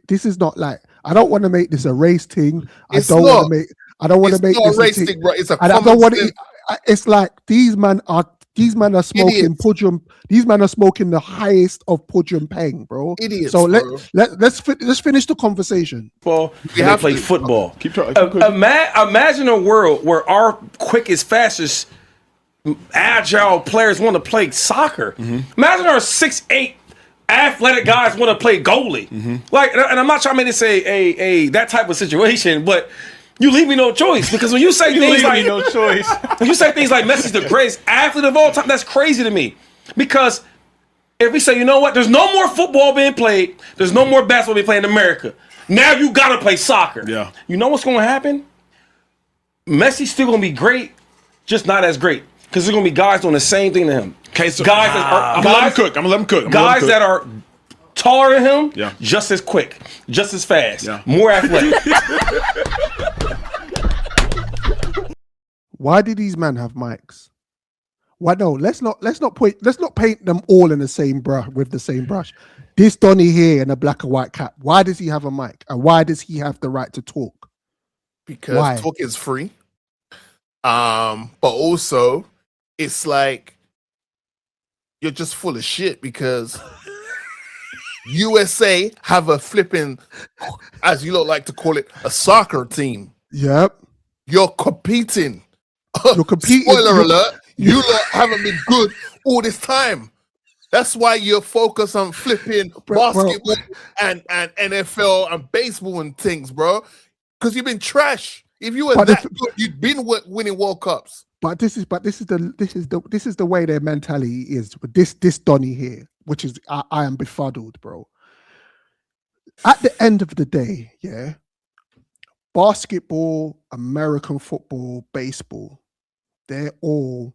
This is not like, I don't want to make this a race thing. I don't want to make this a race thing, bro. It's a I don't want to. It's like these men are smoking pudgeon. These men are smoking the highest of pudgeon peng, bro. Idiots. So let's finish the conversation. Well, we have to play football. Keep talking. Imagine a world where our quickest, fastest, agile players want to play soccer. Imagine our 6'8" athletic guys want to play goalie. Like, and I'm not trying to make this a that type of situation, but you leave me no choice, because when you say things like when you say things like Messi's the greatest athlete of all time, that's crazy to me. Because if we say, you know what, there's no more football being played, there's no more basketball being played in America, now you gotta play soccer. Yeah. You know what's gonna happen? Messi's still gonna be great, just not as great, because there's gonna be guys doing the same thing to him. Okay, so guys I'm gonna let him cook. Guys that are taller than him, just as quick, just as fast, more athletic. Why do these men have mics? Why no? Let's not paint them all in the same brush with the same brush. This Donny here in a black and white cap. Why does he have a mic? And why does he have the right to talk? Because talk is free. But also it's like you're just full of shit, because USA have a flipping, as you like to call it, a soccer team. Yep. You're competing You're competing. Spoiler alert, you lot haven't been good all this time. That's why you're focused on flipping basketball and NFL and baseball and things, bro. Because you've been trash. If you were that good, you'd been winning World Cups. But this is the way their mentality is. But this Donny here, which is I am befuddled, bro. At the end of the day, yeah, basketball, American football, baseball, they're all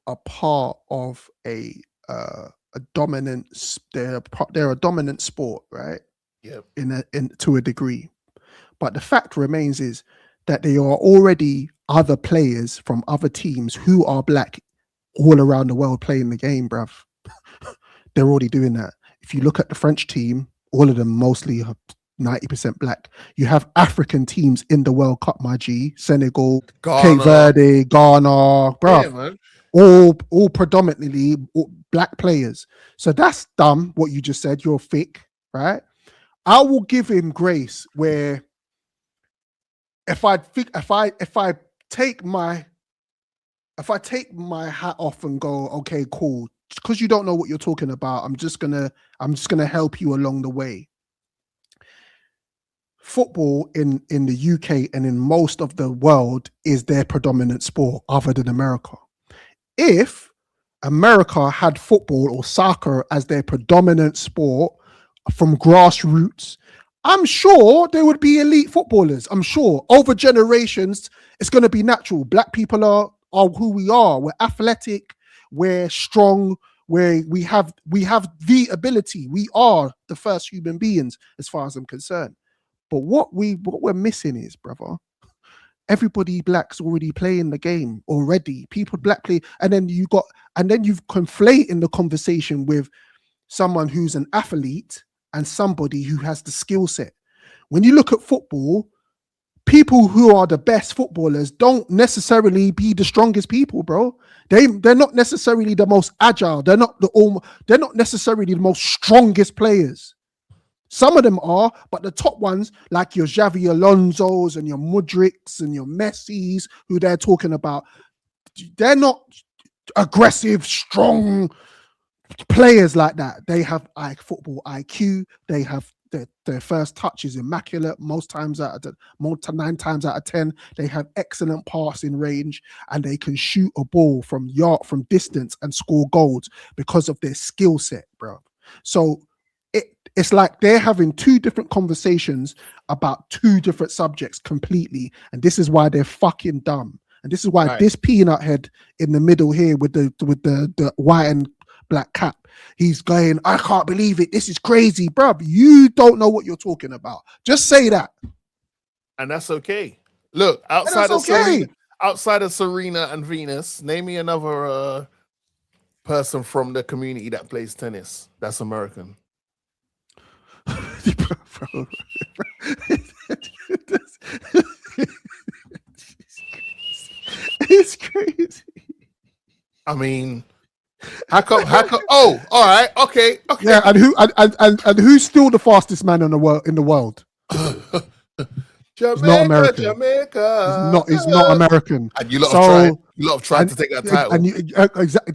a part of a dominant. They're a dominant sport, right? Yeah. In to a degree, but the fact remains is that there are already other players from other teams who are black all around the world playing the game, bruv. They're already doing that. If you look at the French team, all of them mostly are 90% black. You have African teams in the World Cup, my G. Senegal, Cape Verde, Ghana, bruv. Yeah, all predominantly black players. So that's dumb, what you just said. You're thick, right? I will give him grace where if I take my hat off and go, okay, cool, because you don't know what you're talking about, I'm just gonna help you along the way. Football in the UK and in most of the world is their predominant sport, other than America. If America had football or soccer as their predominant sport from grassroots, I'm sure there would be elite footballers. I'm sure over generations, it's going to be natural. Black people are who we are. We're athletic. We're strong. We have the ability. We are the first human beings, as far as I'm concerned. But what we're missing is, brother, everybody black's already playing the game already. People black play, and then you've conflating the conversation with someone who's an athlete and somebody who has the skill set. When you look at football, people who are the best footballers don't necessarily be the strongest people, bro. They're not necessarily the most agile. They're not necessarily the most strongest players. Some of them are, but the top ones, like your Xavi Alonsos and your Mudriks and your Messis, who they're talking about, they're not aggressive, strong players like that. They have football IQ. They have their first touch is immaculate. 9 times out of 10, they have excellent passing range, and they can shoot a ball from distance and score goals because of their skill set, bro. So it's like they're having two different conversations about two different subjects completely, and this is why they're fucking dumb. And this is why this peanut head in the middle here with the white and black cap, he's going, I can't believe it. This is crazy, bruv. You don't know what you're talking about. Just say that. And that's okay. Look, outside of Serena and Venus, name me another person from the community that plays tennis that's American. It's crazy. I mean, how come? Oh, all right, okay. Yeah, and who's still the fastest man in the world? Jamaica, not American. Jamaica. He's not American. And you lot have tried to take that title. And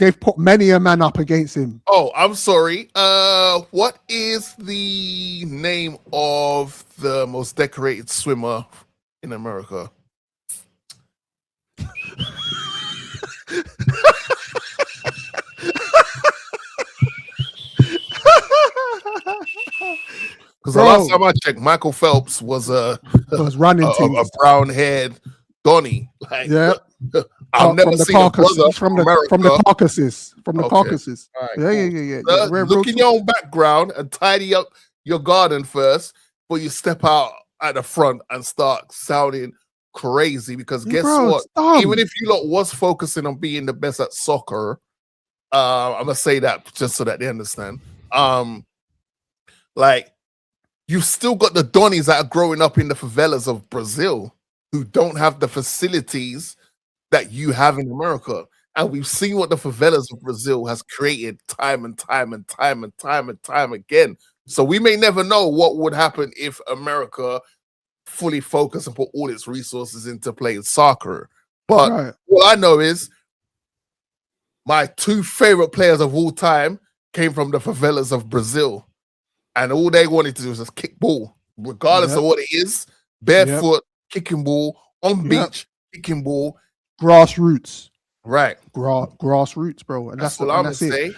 they've put many a man up against him. Oh, I'm sorry. What is the name of the most decorated swimmer in America? Because the last time I checked, Michael Phelps was running a brown-haired Donny. Like, yeah, I've never seen a brother from the Caucasus. From the Caucasus. Right, yeah. Look in your own background and tidy up your garden first before you step out at the front and start sounding crazy. Because guess what? Even if you lot was focusing on being the best at soccer, I'm gonna say that just so that they understand. Like, you've still got the Donnies that are growing up in the favelas of Brazil who don't have the facilities that you have in America. And we've seen what the favelas of Brazil has created time and time again. So we may never know what would happen if America fully focus and put all its resources into playing soccer. But all I know is my two favorite players of all time came from the favelas of Brazil. And all they wanted to do was just kick ball, regardless of what it is. Barefoot, kicking ball, on beach, kicking ball. Grassroots. Right. Grassroots, bro. And that's all I'm going to say.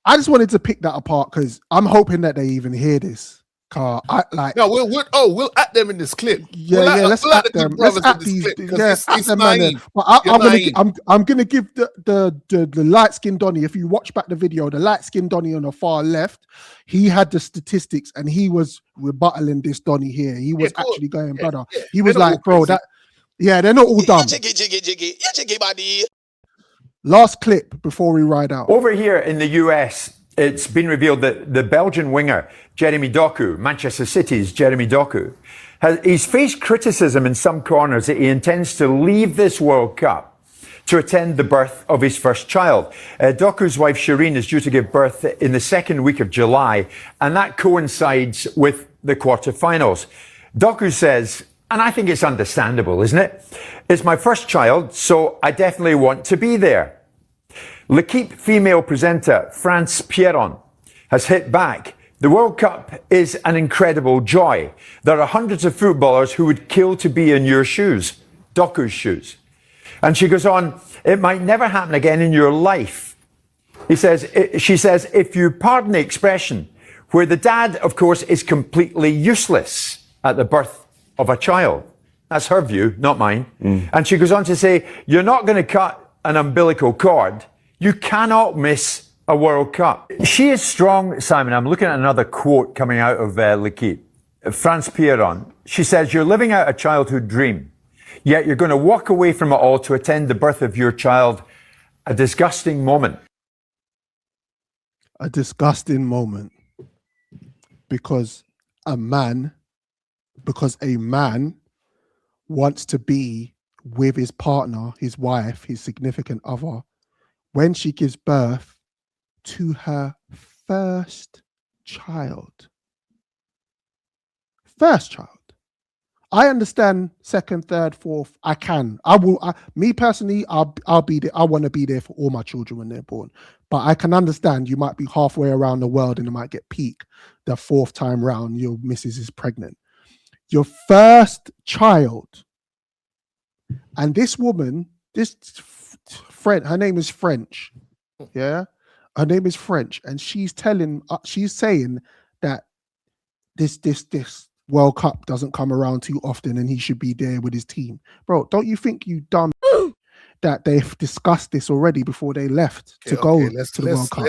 I just wanted to pick that apart because I'm hoping that they even hear this. We'll at them in this clip. Let's at them. Let's at these. At them, man. But I'm gonna give the light skinned Donny. If you watch back the video, the light skinned Donny on the far left, he had the statistics and he was rebuttaling this Donny here. He was actually going, brother. He was like, bro, they're not all dumb. Last clip before we ride out. Over here in the US, it's been revealed that the Belgian winger, Jérémy Doku, Manchester City's Jérémy Doku, he's faced criticism in some corners that he intends to leave this World Cup to attend the birth of his first child. Doku's wife, Shireen, is due to give birth in the second week of July, and that coincides with the quarterfinals. Doku says, and I think it's understandable, isn't it? It's my first child, so I definitely want to be there. L'Equipe female presenter France Pierron has hit back. The World Cup is an incredible joy. There are hundreds of footballers who would kill to be in your shoes, Doku's shoes. And she goes on, it might never happen again in your life. She says, if you pardon the expression, where the dad, of course, is completely useless at the birth of a child. That's her view, not mine. And she goes on to say, you're not going to cut an umbilical cord. You cannot miss a World Cup. She is strong, Simon. I'm looking at another quote coming out of L'Equipe. France Pierron. She says, you're living out a childhood dream, yet you're going to walk away from it all to attend the birth of your child. A disgusting moment. A disgusting moment. Because a man wants to be with his partner, his wife, his significant other, when she gives birth to her first child. First child. I understand second, third, fourth. I can. Me personally, I'll be there. I want to be there for all my children when they're born. But I can understand you might be halfway around the world and it might get peak the fourth time round. Your missus is pregnant. Your first child. And this woman, this friend, her name is French. Yeah. Her name is French. And she's saying that this World Cup doesn't come around too often and he should be there with his team. Bro, don't you think you dumb that they've discussed this already before they left to go to the World Cup?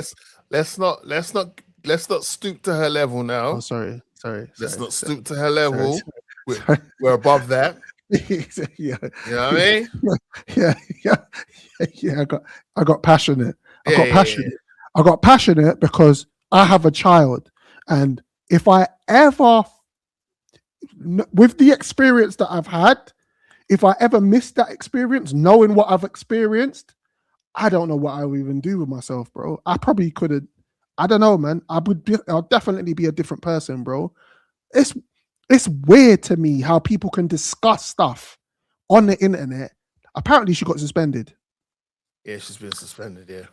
Let's not stoop to her level now. Oh, sorry. Let's not stoop to her level. We're above that. Yeah. You know what I mean? Yeah. I got passionate. I got passionate because I have a child, and if I ever, with the experience that I've had, if I ever miss that experience, knowing what I've experienced, I don't know what I would even do with myself, bro. I probably could have. I don't know, man. I'll definitely be a different person, bro. It's weird to me how people can discuss stuff on the internet. Apparently, she got suspended. Yeah, she's been suspended. Yeah.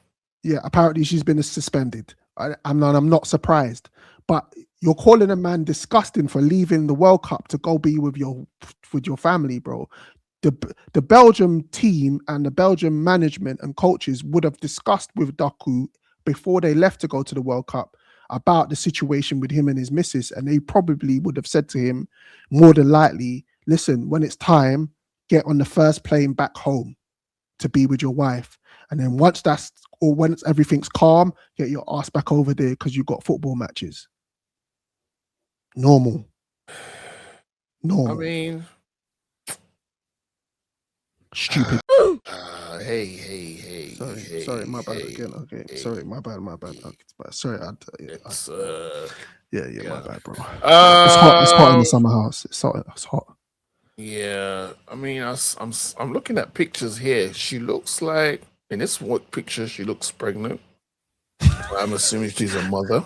Yeah, apparently she's been suspended. I'm not surprised. But you're calling a man disgusting for leaving the World Cup to go be with your family, bro. The Belgium team and the Belgian management and coaches would have discussed with Doku before they left to go to the World Cup about the situation with him and his missus, and they probably would have said to him, more than likely, listen, when it's time, get on the first plane back home to be with your wife. And then once everything's calm, get your ass back over there because you've got football matches. Normal. I mean, stupid. Hey. Sorry, my bad again. Okay, sorry, my bad. Sorry, my bad, bro. It's hot in the summer house. It's hot. Yeah, I mean, I'm looking at pictures here. She looks like, in this picture, she looks pregnant. I'm assuming she's a mother.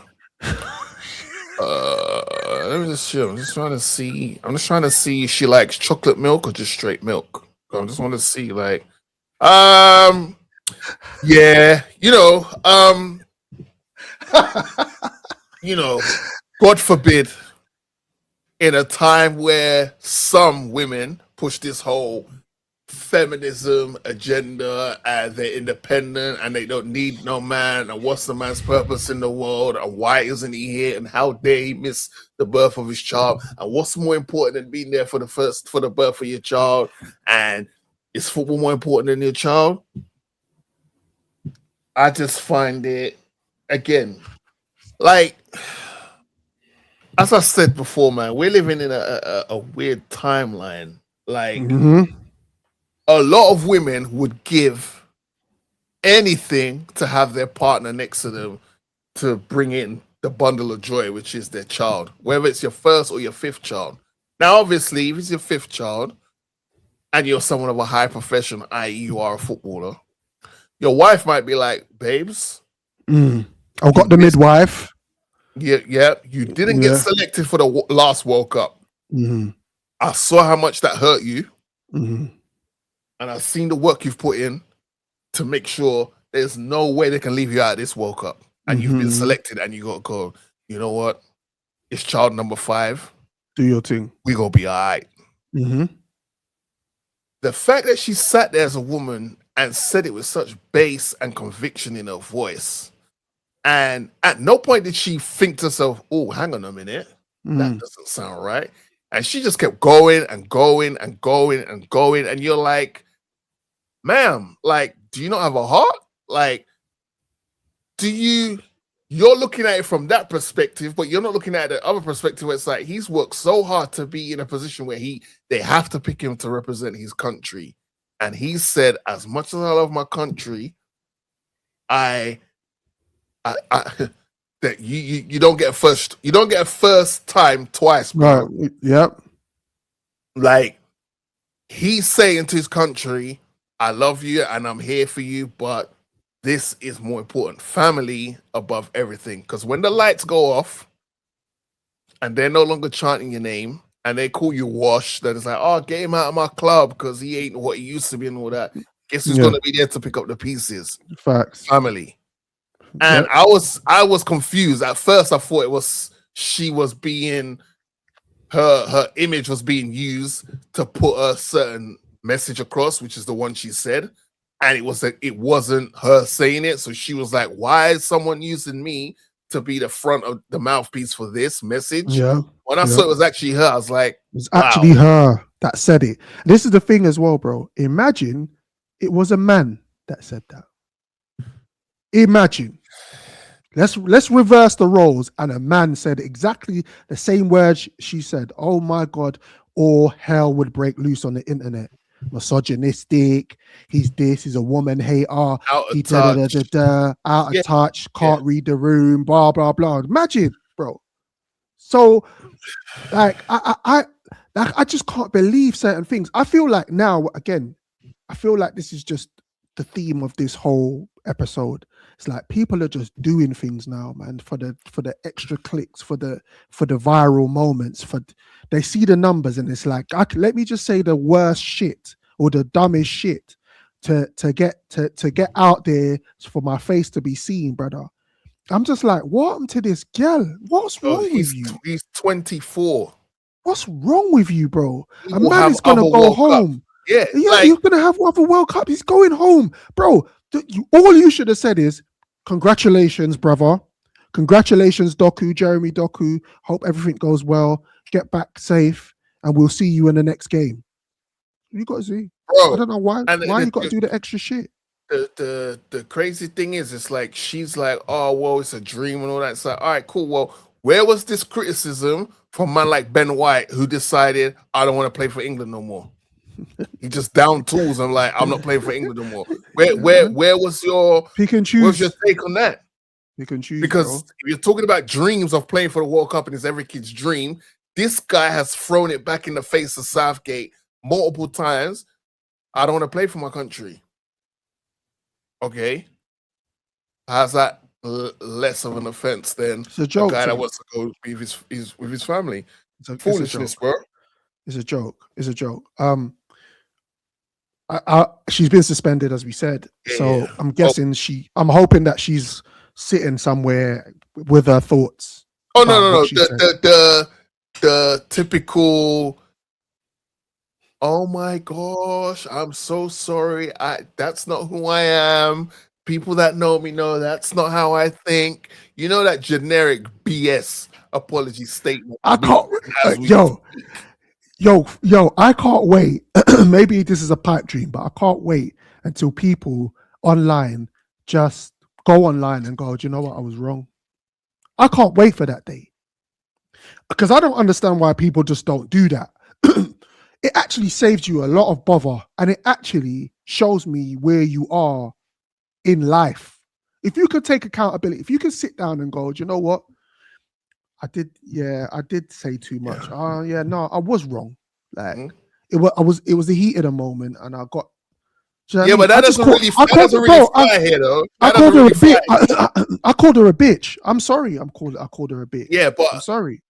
Let me just chill. I'm just trying to see. I'm just trying to see if she likes chocolate milk or just straight milk. I just want to see, like, yeah, God forbid, in a time where some women push this whole feminism agenda and they're independent and they don't need no man, and what's the man's purpose in the world, and why isn't he here, and how dare he miss the birth of his child, and what's more important than being there for the birth of your child, and is football more important than your child? I just find it, again, like, as I said before, man, we're living in a weird timeline. Like, a lot of women would give anything to have their partner next to them to bring in the bundle of joy, which is their child, whether it's your first or your fifth child. Now, obviously, if it's your fifth child and you're someone of a high profession, i.e., you are a footballer, your wife might be like, babes, I've got the midwife. Yeah, you didn't get selected for the last World Cup. I saw how much that hurt you. And I've seen the work you've put in to make sure there's no way they can leave you out of this World Cup. And you've been selected, and you got to go, you know what? It's child number 5. Do your thing. We going to be all right. The fact that she sat there as a woman and said it with such bass and conviction in her voice, and at no point did she think to herself, oh, hang on a minute, that doesn't sound right. And she just kept going and going and going and going. And you're like, ma'am, like, do you not have a heart? Like, you're looking at it from that perspective, but you're not looking at the other perspective where it's like, he's worked so hard to be in a position where they have to pick him to represent his country. And he said, as much as I love my country, I that you don't get a first time twice, bro. Right. Yep. Like, he's saying to his country, I love you and I'm here for you, but this is more important. Family above everything. Because when the lights go off and they're no longer chanting your name and they call you Wash, then it's like, oh, get him out of my club because he ain't what he used to be and all that. Guess who's gonna be there to pick up the pieces? Facts. Family. And I was confused. At first I thought it was she was being her image was being used to put a certain message across, which is the one she said. And it wasn't her saying it. So she was like, why is someone using me to be the front of the mouthpiece for this message? Yeah. When I saw it was actually her, I was like, it was actually her that said it. This is the thing as well, bro. Imagine it was a man that said that. Imagine. Let's reverse the roles, and a man said exactly the same words she said. Oh my God, all hell would break loose on the internet. Misogynistic, he's this, he's a woman hater, out of touch, can't read the room, blah blah blah. Imagine, bro. So, like, I just can't believe certain things. I feel like now, again, I feel like this is just the theme of this whole episode. It's like people are just doing things now, man, for the extra clicks, for the viral moments. They see the numbers and it's like, let me just say the worst shit or the dumbest shit to get out there for my face to be seen, brother. I'm just like, what happened to this girl? What's wrong with you? He's 24. What's wrong with you, bro? A man is gonna go home. Yeah, he's gonna have other World Cup. He's going home, bro. All you should have said is, congratulations, brother. Congratulations, Doku, Jérémy Doku. Hope everything goes well. Get back safe, and we'll see you in the next game. You got to see, bro. I don't know why. Why you got to do the extra shit? The crazy thing is, it's like she's like, oh well, it's a dream and all that. It's like, all right, cool. Well, where was this criticism from a man like Ben White who decided I don't want to play for England no more? He just down tools and like, I'm not playing for England no more. Where was your pick and choose? What's your take on that? Pick and choose, because if you're talking about dreams of playing for the World Cup and it's every kid's dream, this guy has thrown it back in the face of Southgate multiple times. I don't want to play for my country. Okay, how's that less of an offense than a joke, guy that Tim. wants to go be with his family. It's Foolishness, bro. It's a joke. It's a joke. She's been suspended, as we said. So I'm guessing I'm hoping that she's sitting somewhere with her thoughts. Oh no. The typical. Oh my gosh, I'm so sorry. That's not who I am. People that know me know that's not how I think. You know that generic BS apology statement. I can't. Yo, I can't wait. Maybe this is a pipe dream, but I can't wait until people online just go online and go, do you know what? I was wrong. I can't wait for that day. Because I don't understand why people just don't do that. It actually saves you a lot of bother, and it actually shows me where you are in life. If you could take accountability, if you can sit down and go, do you know what? I did say too much. I was wrong. Like it was the heat of the moment, and I got. But that doesn't really fly here, though. I called her a bitch. I called her a bitch. I'm sorry. I called her a bitch. Yeah, but I'm sorry.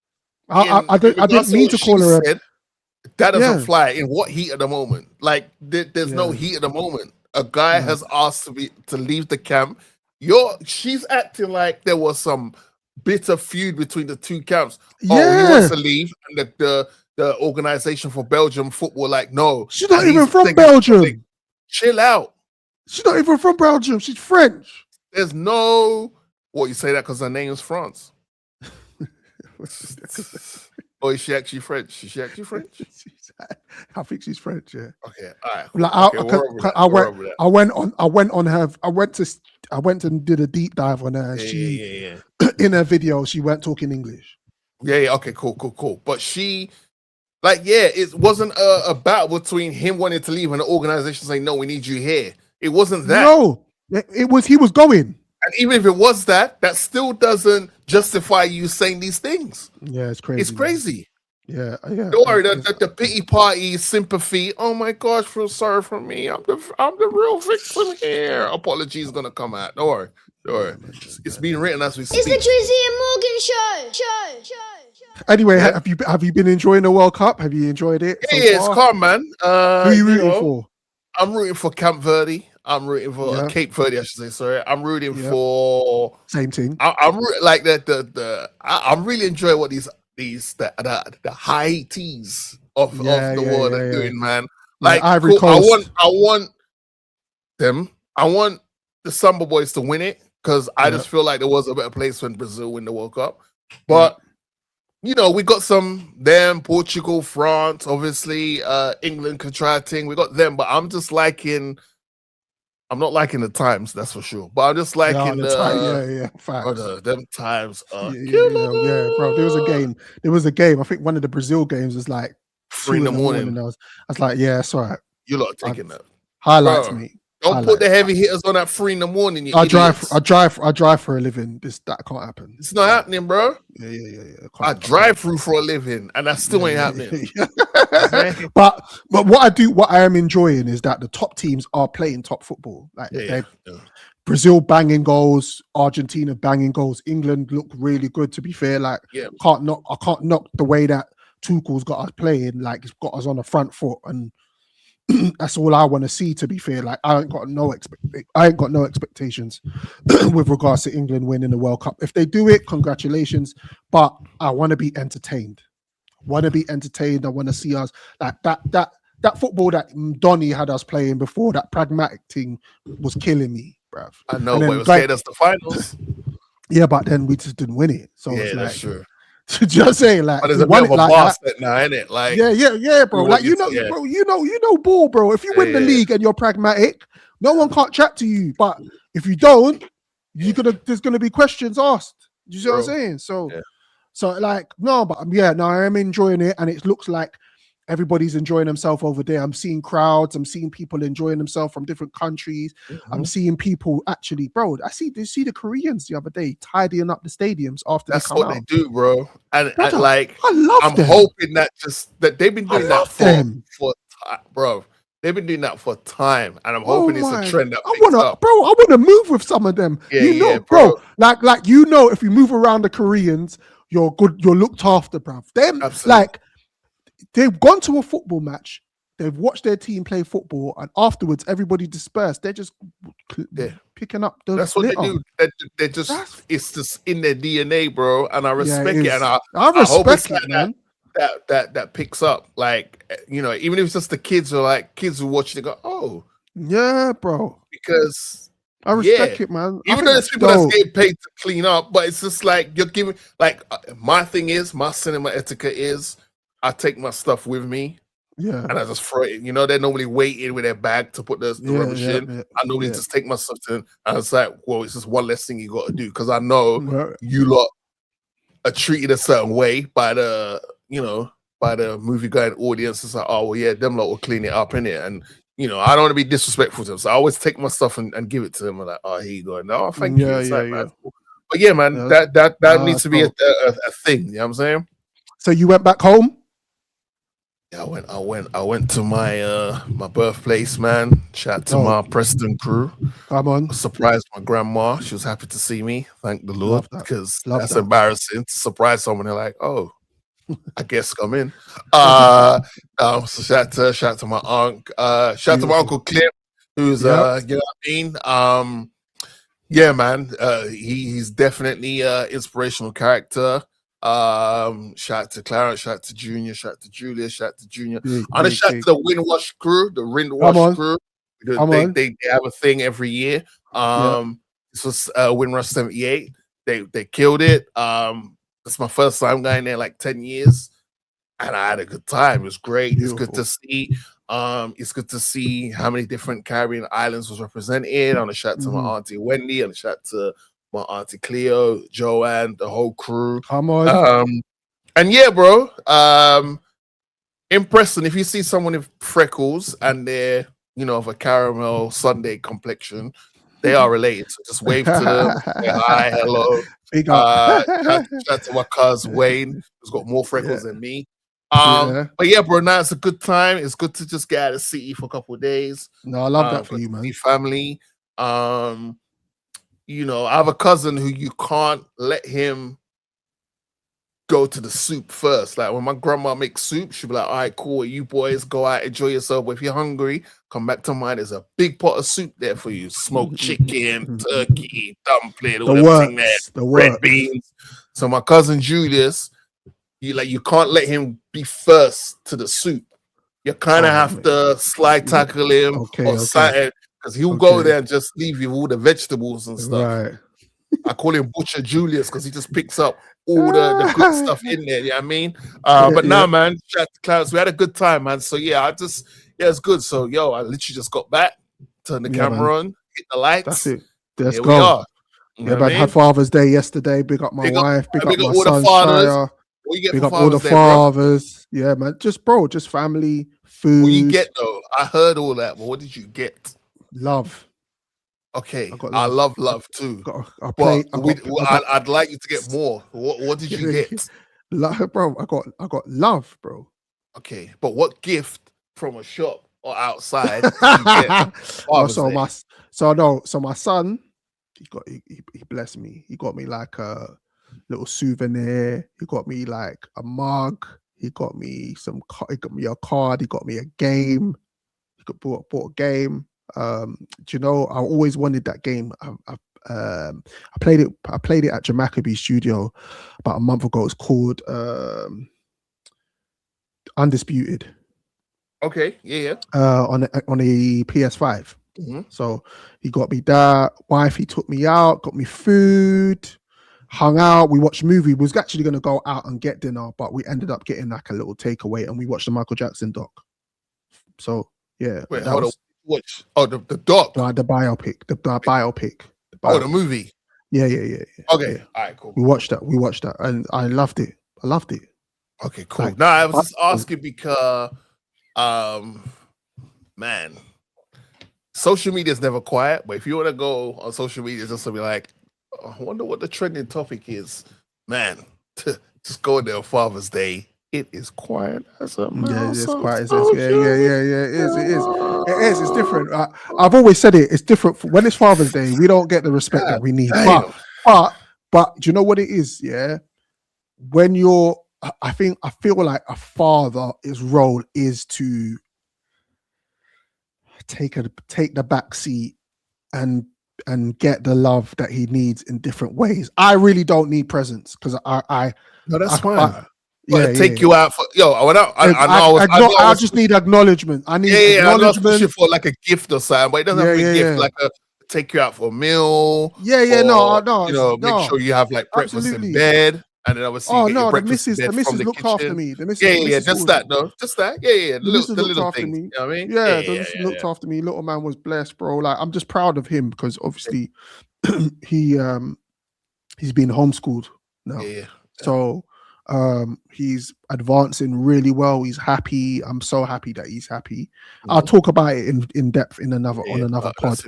I didn't mean to call her a. That doesn't fly. In what heat of the moment? Like there's no heat of the moment. A guy has asked to leave the camp. She's acting like there was some bitter feud between the two camps. Oh, he wants to leave, and the organization for Belgium football, like, no, she's not even from Belgium. Chill out. She's not even from Belgium. She's French. There's no. What, you say that because her name is France? Or is she actually French? Is she actually French? I think she's French. Yeah. Okay. All right. Like, I went and did a deep dive on her. She in her video, she went talking English. Yeah. Okay. Cool. But she, it wasn't a battle between him wanting to leave and the organization saying, no, we need you here. It wasn't that. No, it was. He was going. And even if it was that still doesn't justify you saying these things. Yeah, it's crazy. It's crazy. Yeah. Don't worry, the pity party, sympathy. Oh my gosh, feel sorry for me. I'm the real victim here. Apology is gonna come out. Don't worry. It's being written as we speak. It's the Drizzy Morgan Show. Anyway, have you been enjoying the World Cup? Have you enjoyed it? It's calm, man. Who are you rooting for? I'm rooting for Camp Verde. I'm rooting for Cape Verde, I should say. Sorry, I'm rooting for same team. I'm like I'm really enjoying what the high teas of the world are doing, man. Like, Ivory Coast. I want them. I want the Samba Boys to win it because I just feel like there was a better place when Brazil win the World Cup. But we got Portugal, France, obviously, England contracting. We got them, but I'm not liking the times, that's for sure. But I'm just liking facts. Them times are bro. There was a game. I think one of the Brazil games was like 3 in the morning. I was like, yeah, it's all right. You lot are taking that. Highlights, mate. Don't put the heavy hitters on at 3 in the morning. I drive for a living. That can't happen. It's not happening, bro. Yeah. I drive through for a living, and that still ain't happening. But what I am enjoying is that the top teams are playing top football. Like Brazil banging goals, Argentina banging goals. England look really good. To be fair, I can't knock the way that Tuchel's got us playing. Like, it's got us on the front foot, and that's all I want to see. To be fair, like, I ain't got no expectations with regards to England winning the World Cup. If they do it, congratulations. But I want to be entertained. I want to see us like that football that Donny had us playing before. That pragmatic thing was killing me, bruv. I know, but it was getting us the finals. Yeah, but then we just didn't win it. So it's like, that's true. Just saying, like, but there's a bit of a boss now, isn't it? Like, yeah, bro. Like, you know, ball, bro. If you win the league and you're pragmatic, no one can't chat to you. But if you don't, there's gonna be questions asked. You see what I'm saying? So like, I am enjoying it, and it looks like everybody's enjoying themselves over there. I'm seeing crowds. I'm seeing people enjoying themselves from different countries. I'm seeing people actually, bro. You see the Koreans the other day tidying up the stadiums after that's they come out. That's what they do, bro. And Brother, like, I'm hoping that they've been doing that for bro. They've been doing that for time, and I'm hoping it's a trend that I picks up. Bro, I wanna move with some of them. Yeah, you know, yeah, bro. Like you know, if you move around the Koreans, you're good. You're looked after, bruv. Them, Absolutely. like, they've gone to a football match. They've watched their team play football, and afterwards, everybody dispersed. They're just picking up the. That's what litter. they do. They're just. It's just in their DNA, bro. And I respect it, and I respect hope it's it, like man. that picks up. Like, you know, even if it's just the kids or like kids who watch it, they go, oh, yeah, bro. Because I respect it, man. Even though there's people that's getting paid to clean up, but it's just like you're giving. Like, my thing is, my cinema etiquette is, I take my stuff with me. Yeah. And I just throw it. You know, they're normally waiting with their bag to put the rubbish in. Yeah, I normally just take my stuff to them. And it's like, well, it's just one less thing you got to do. Because I know you lot are treated a certain way by the, you know, by the movie going audience. It's like, oh, well, yeah, them lot will clean it up, innit? And, you know, I don't want to be disrespectful to them. So I always take my stuff and give it to them. I'm like, oh, here you go. No, thank you. It's like, man. But yeah, man, that needs to be a thing. You know what I'm saying? So you went back home? I went to my my birthplace, man. Shout out to my Preston crew. Come on. Surprised my grandma. She was happy to see me. Thank the Lord, because that's embarrassing to surprise someone. They're like, oh, I guess come in. So shout out to my aunt. Shout out to my uncle Clip, who's you know what I mean. Yeah, man. He's definitely inspirational character. Shout out to Clarence, shout out to Junior, shout out to Julius, shout out to Junior. And a shout out to the Windwash crew, crew. They have a thing every year. This was Windrush 78. They killed it. It's my first time going there, like 10 years, and I had a good time. It was great. Beautiful. It's good to see. It's good to see how many different Caribbean islands was represented. On a shout to my auntie Wendy, and a shout to my auntie Cleo, Joanne, the whole crew. Come on. And yeah, bro. In Preston, if you see someone with freckles and they're, you know, of a caramel sundae complexion, they are related. So just wave to them. Say hi, hello. Big up. Shout to my cousin Wayne, who's got more freckles than me. But yeah, bro, now it's a good time. It's good to just get out of the city for a couple of days. No, I love that for you, man. Family. You know, I have a cousin who you can't let him go to the soup first. Like when my grandma makes soup, she'll be like, all right, cool, you boys go out, enjoy yourself. But if you're hungry, come back to mine. There's a big pot of soup there for you. Smoked chicken, turkey, dumpling, all everything there. Red beans. So my cousin Julius, you can't let him be first to the soup. You kind of have to slide tackle him or something. Because he'll go there and just leave you all the vegetables and stuff. Right. I call him Butcher Julius because he just picks up all the good stuff in there. You know what I mean? But now, man, shout out to Clarence. We had a good time, man. So yeah, it's good. So yo, I literally just got back, turned the camera on, hit the lights. That's it. Let's Here go. we are. You Yeah, man, had Father's Day yesterday. Big up my wife. Big up my all son, the fathers. Shia. What you get Big for up all the Father's Day, fathers. Yeah, man. Just family, food. What you get though? I heard all that, but what did you get? Love. Okay, I love love too. I'd like you to get more. What did you get? Bro, I got love, bro. Okay, but what gift from a shop or outside did you get? So my son, he blessed me. He got me like a little souvenir. He got me like a mug. He got me he got me a card. He got me a game. He bought a game. Do you know, I always wanted that game. I played it at Jamaica Studio about a month ago. It's called Undisputed. Okay, yeah. On a PS5. So he got me that. Wife, he took me out, got me food, hung out. We watched a movie. We was actually going to go out and get dinner, but we ended up getting like a little takeaway, and we watched the Michael Jackson doc. So yeah. Wait, hold on. Which? Oh, the doc. No, the biopic. The biopic. Oh, the movie. Yeah. Okay. Yeah. All right, cool. We watched that, and I loved it. Okay, cool. Now I was just asking because, man, social media is never quiet. But if you want to go on social media, just to be like, I wonder what the trending topic is, man. Just go there on Father's Day. it is quiet as a mouse. Yeah, it's quiet. It is. It's different. I've always said it. It's different. When it's Father's Day, we don't get the respect that we need. But do you know what it is? Yeah. When you're, I feel like a father, his role is to take the back seat and get the love that he needs in different ways. I really don't need presents because no, that's fine. Take you out for I just need acknowledgement. I need acknowledgement. I was pushing for like a gift or something, but it doesn't have to be a gift, like a take you out for a meal. No. Make sure you have like breakfast in bed. And then obviously, the missus looked after me. The missus just that. The little things. You know what I mean? The missus looked after me. Little man was blessed, bro. Like, I'm just proud of him because obviously he's been homeschooled now. So he's advancing really well. He's happy. I'm so happy that he's happy. I'll talk about it in depth on another pod.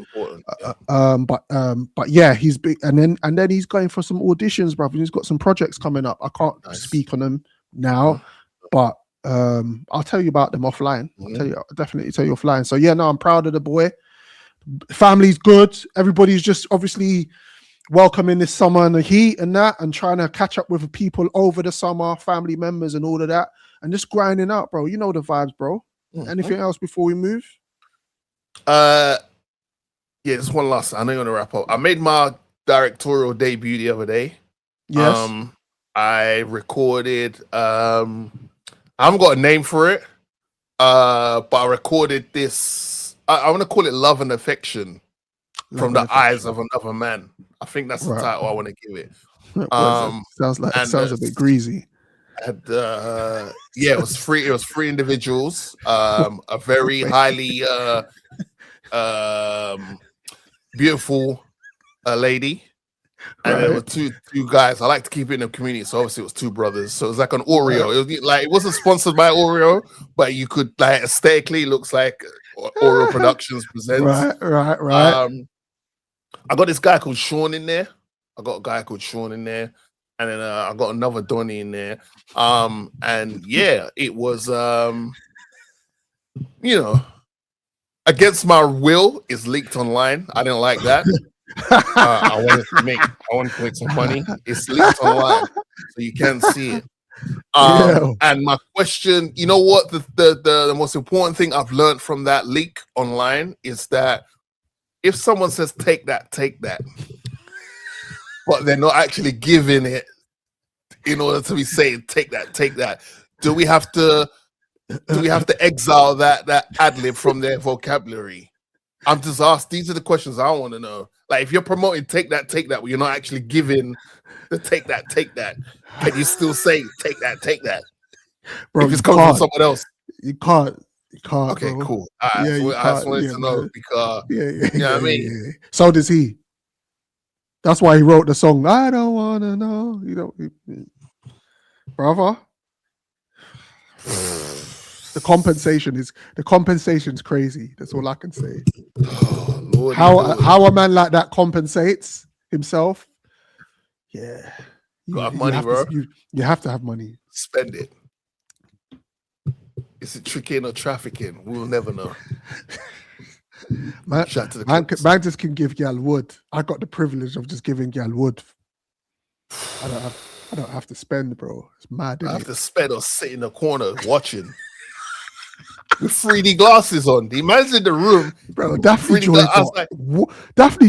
But yeah, he's big, and then he's going for some auditions, brother. He's got some projects coming up. I can't speak on them now, but I'll tell you about them offline. I'll definitely tell you offline. So yeah, no, I'm proud of the boy. Family's good. Everybody's just obviously welcoming this summer and the heat and that, and trying to catch up with people over the summer, family members and all of that, and just grinding out, bro. You know the vibes, bro. Anything else before we move? Just one last. I know you're gonna wrap up. I made my directorial debut the other day. Yes. I recorded. I haven't got a name for it, but I recorded this. I want to call it "Love and Affection" from the eyes of another man. I think that's the title I want to give it. Sounds a bit greasy. And it was three. It was three individuals. A very highly beautiful lady, and there were two guys. I like to keep it in the community, so obviously it was two brothers. So it was like an Oreo. It was like, it wasn't sponsored by Oreo, but you could, like, aesthetically looks like Oreo Productions presents. Right. I got this guy called Sean in there. And then I got another Donnie in there. And yeah, it was against my will, it's leaked online. I didn't like that. I wanted to make some money. It's leaked online, so you can't see it. And my question, you know what? The most important thing I've learned from that leak online is that if someone says take that, but they're not actually giving it in order to be saying take that, do we have to exile that ad-lib from their vocabulary? I'm just asked. These are the questions I want to know. Like, if you're promoting take that, but you're not actually giving the take that, can you still say take that? Bro, if it's coming from someone else, you can't. Okay, bro. cool. I just wanted to know because you know what I mean. Yeah. So does he. That's why he wrote the song. I don't want to know. Brother. The compensation's crazy. That's all I can say. Lord, how a man like that compensates himself? Yeah, you have money, bro. You have to have money. Spend it. Is it tricking or trafficking? We'll never know. Man just can give gal wood. I got the privilege of just giving gal wood. I don't have to spend, bro. It's mad. I have to spend or sit in the corner watching with 3D glasses on. The man's in the room, bro. Daphne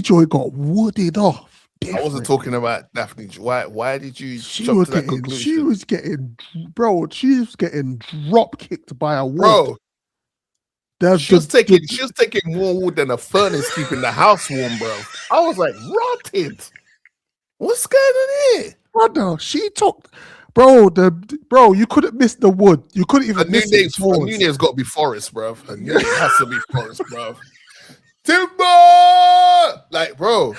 Joy got wooded off. Different. I wasn't talking about Daphne Joy. Why did you jump to that conclusion? She was getting drop kicked by a wood. Bro. She was taking more wood than a furnace keeping the house warm, bro. I was like, rotted. What's going on here? Brother, she took, bro. You couldn't miss the wood. You couldn't even miss it. A new name's got to be Forest, bro. A new name has to be Forest, bro. Timber, like, bro.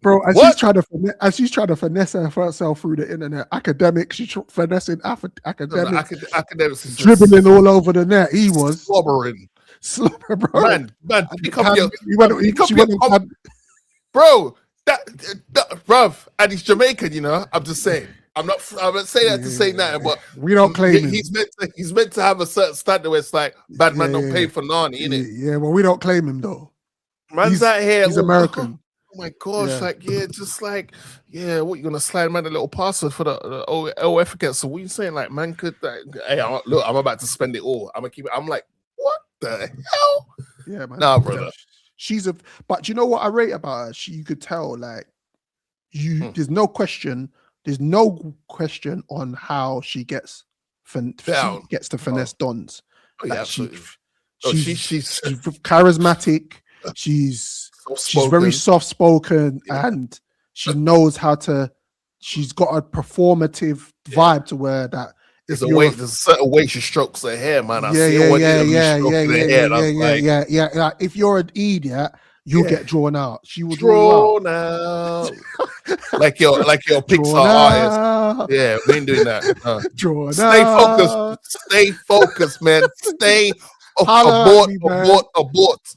Bro, as she's trying to finesse herself through the internet, academics, she's finessing academics, dribbling all over the net. He was slobbering, bro. Man, pick up your, bro. That bruv, and he's Jamaican, you know. I'm just saying, I'm not saying that to say nothing, but we don't claim him. He's meant to have a certain standard where it's like bad man don't pay for Nani, innit? Yeah, well, we don't claim him though. Man's out here. He's American. Oh my gosh, just like, what you gonna slide man a little password for the OF against? So what you saying? Like, man could hey, look, I'm about to spend it all. I'm gonna keep it. I'm like, what the hell? Yeah, man. Nah, brother. But you know what I rate about her? You could tell, like, there's no question on how she gets to finesse dons. Yeah, absolutely. She's charismatic. She's very soft spoken, and she knows how to. She's got a performative vibe to where that. There's a certain way she strokes her hair, man. Yeah. Like, if you're an idiot, you'll get drawn out. She will drawn out. like your Pixar artist. Yeah, we ain't doing that. Drawn Stay out. Stay focused, man. Stay abort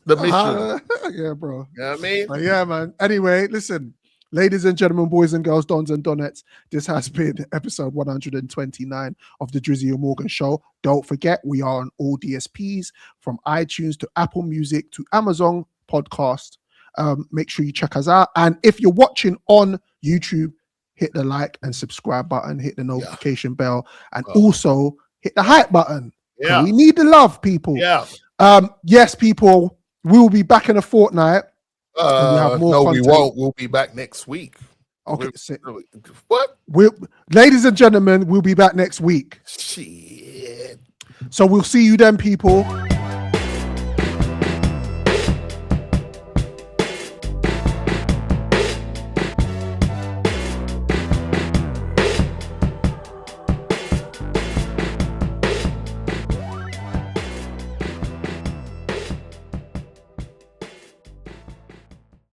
the mission. Yeah, bro. You know what I mean? But yeah, man. Anyway, listen. Ladies and gentlemen, boys and girls, dons and donettes, this has been episode 129 of the Drizzy Morgan Show. Don't forget, we are on all DSPs, from iTunes to Apple Music to Amazon Podcast. Make sure you check us out. And if you're watching on YouTube, hit the like and subscribe button, hit the notification bell, and also hit the hype button. Yeah. We need the love, people. Yeah. Yes, people, we will be back in a fortnight. We have more content. We won't. We'll be back next week. Okay. What? Ladies and gentlemen, we'll be back next week. Shit. So we'll see you then, people.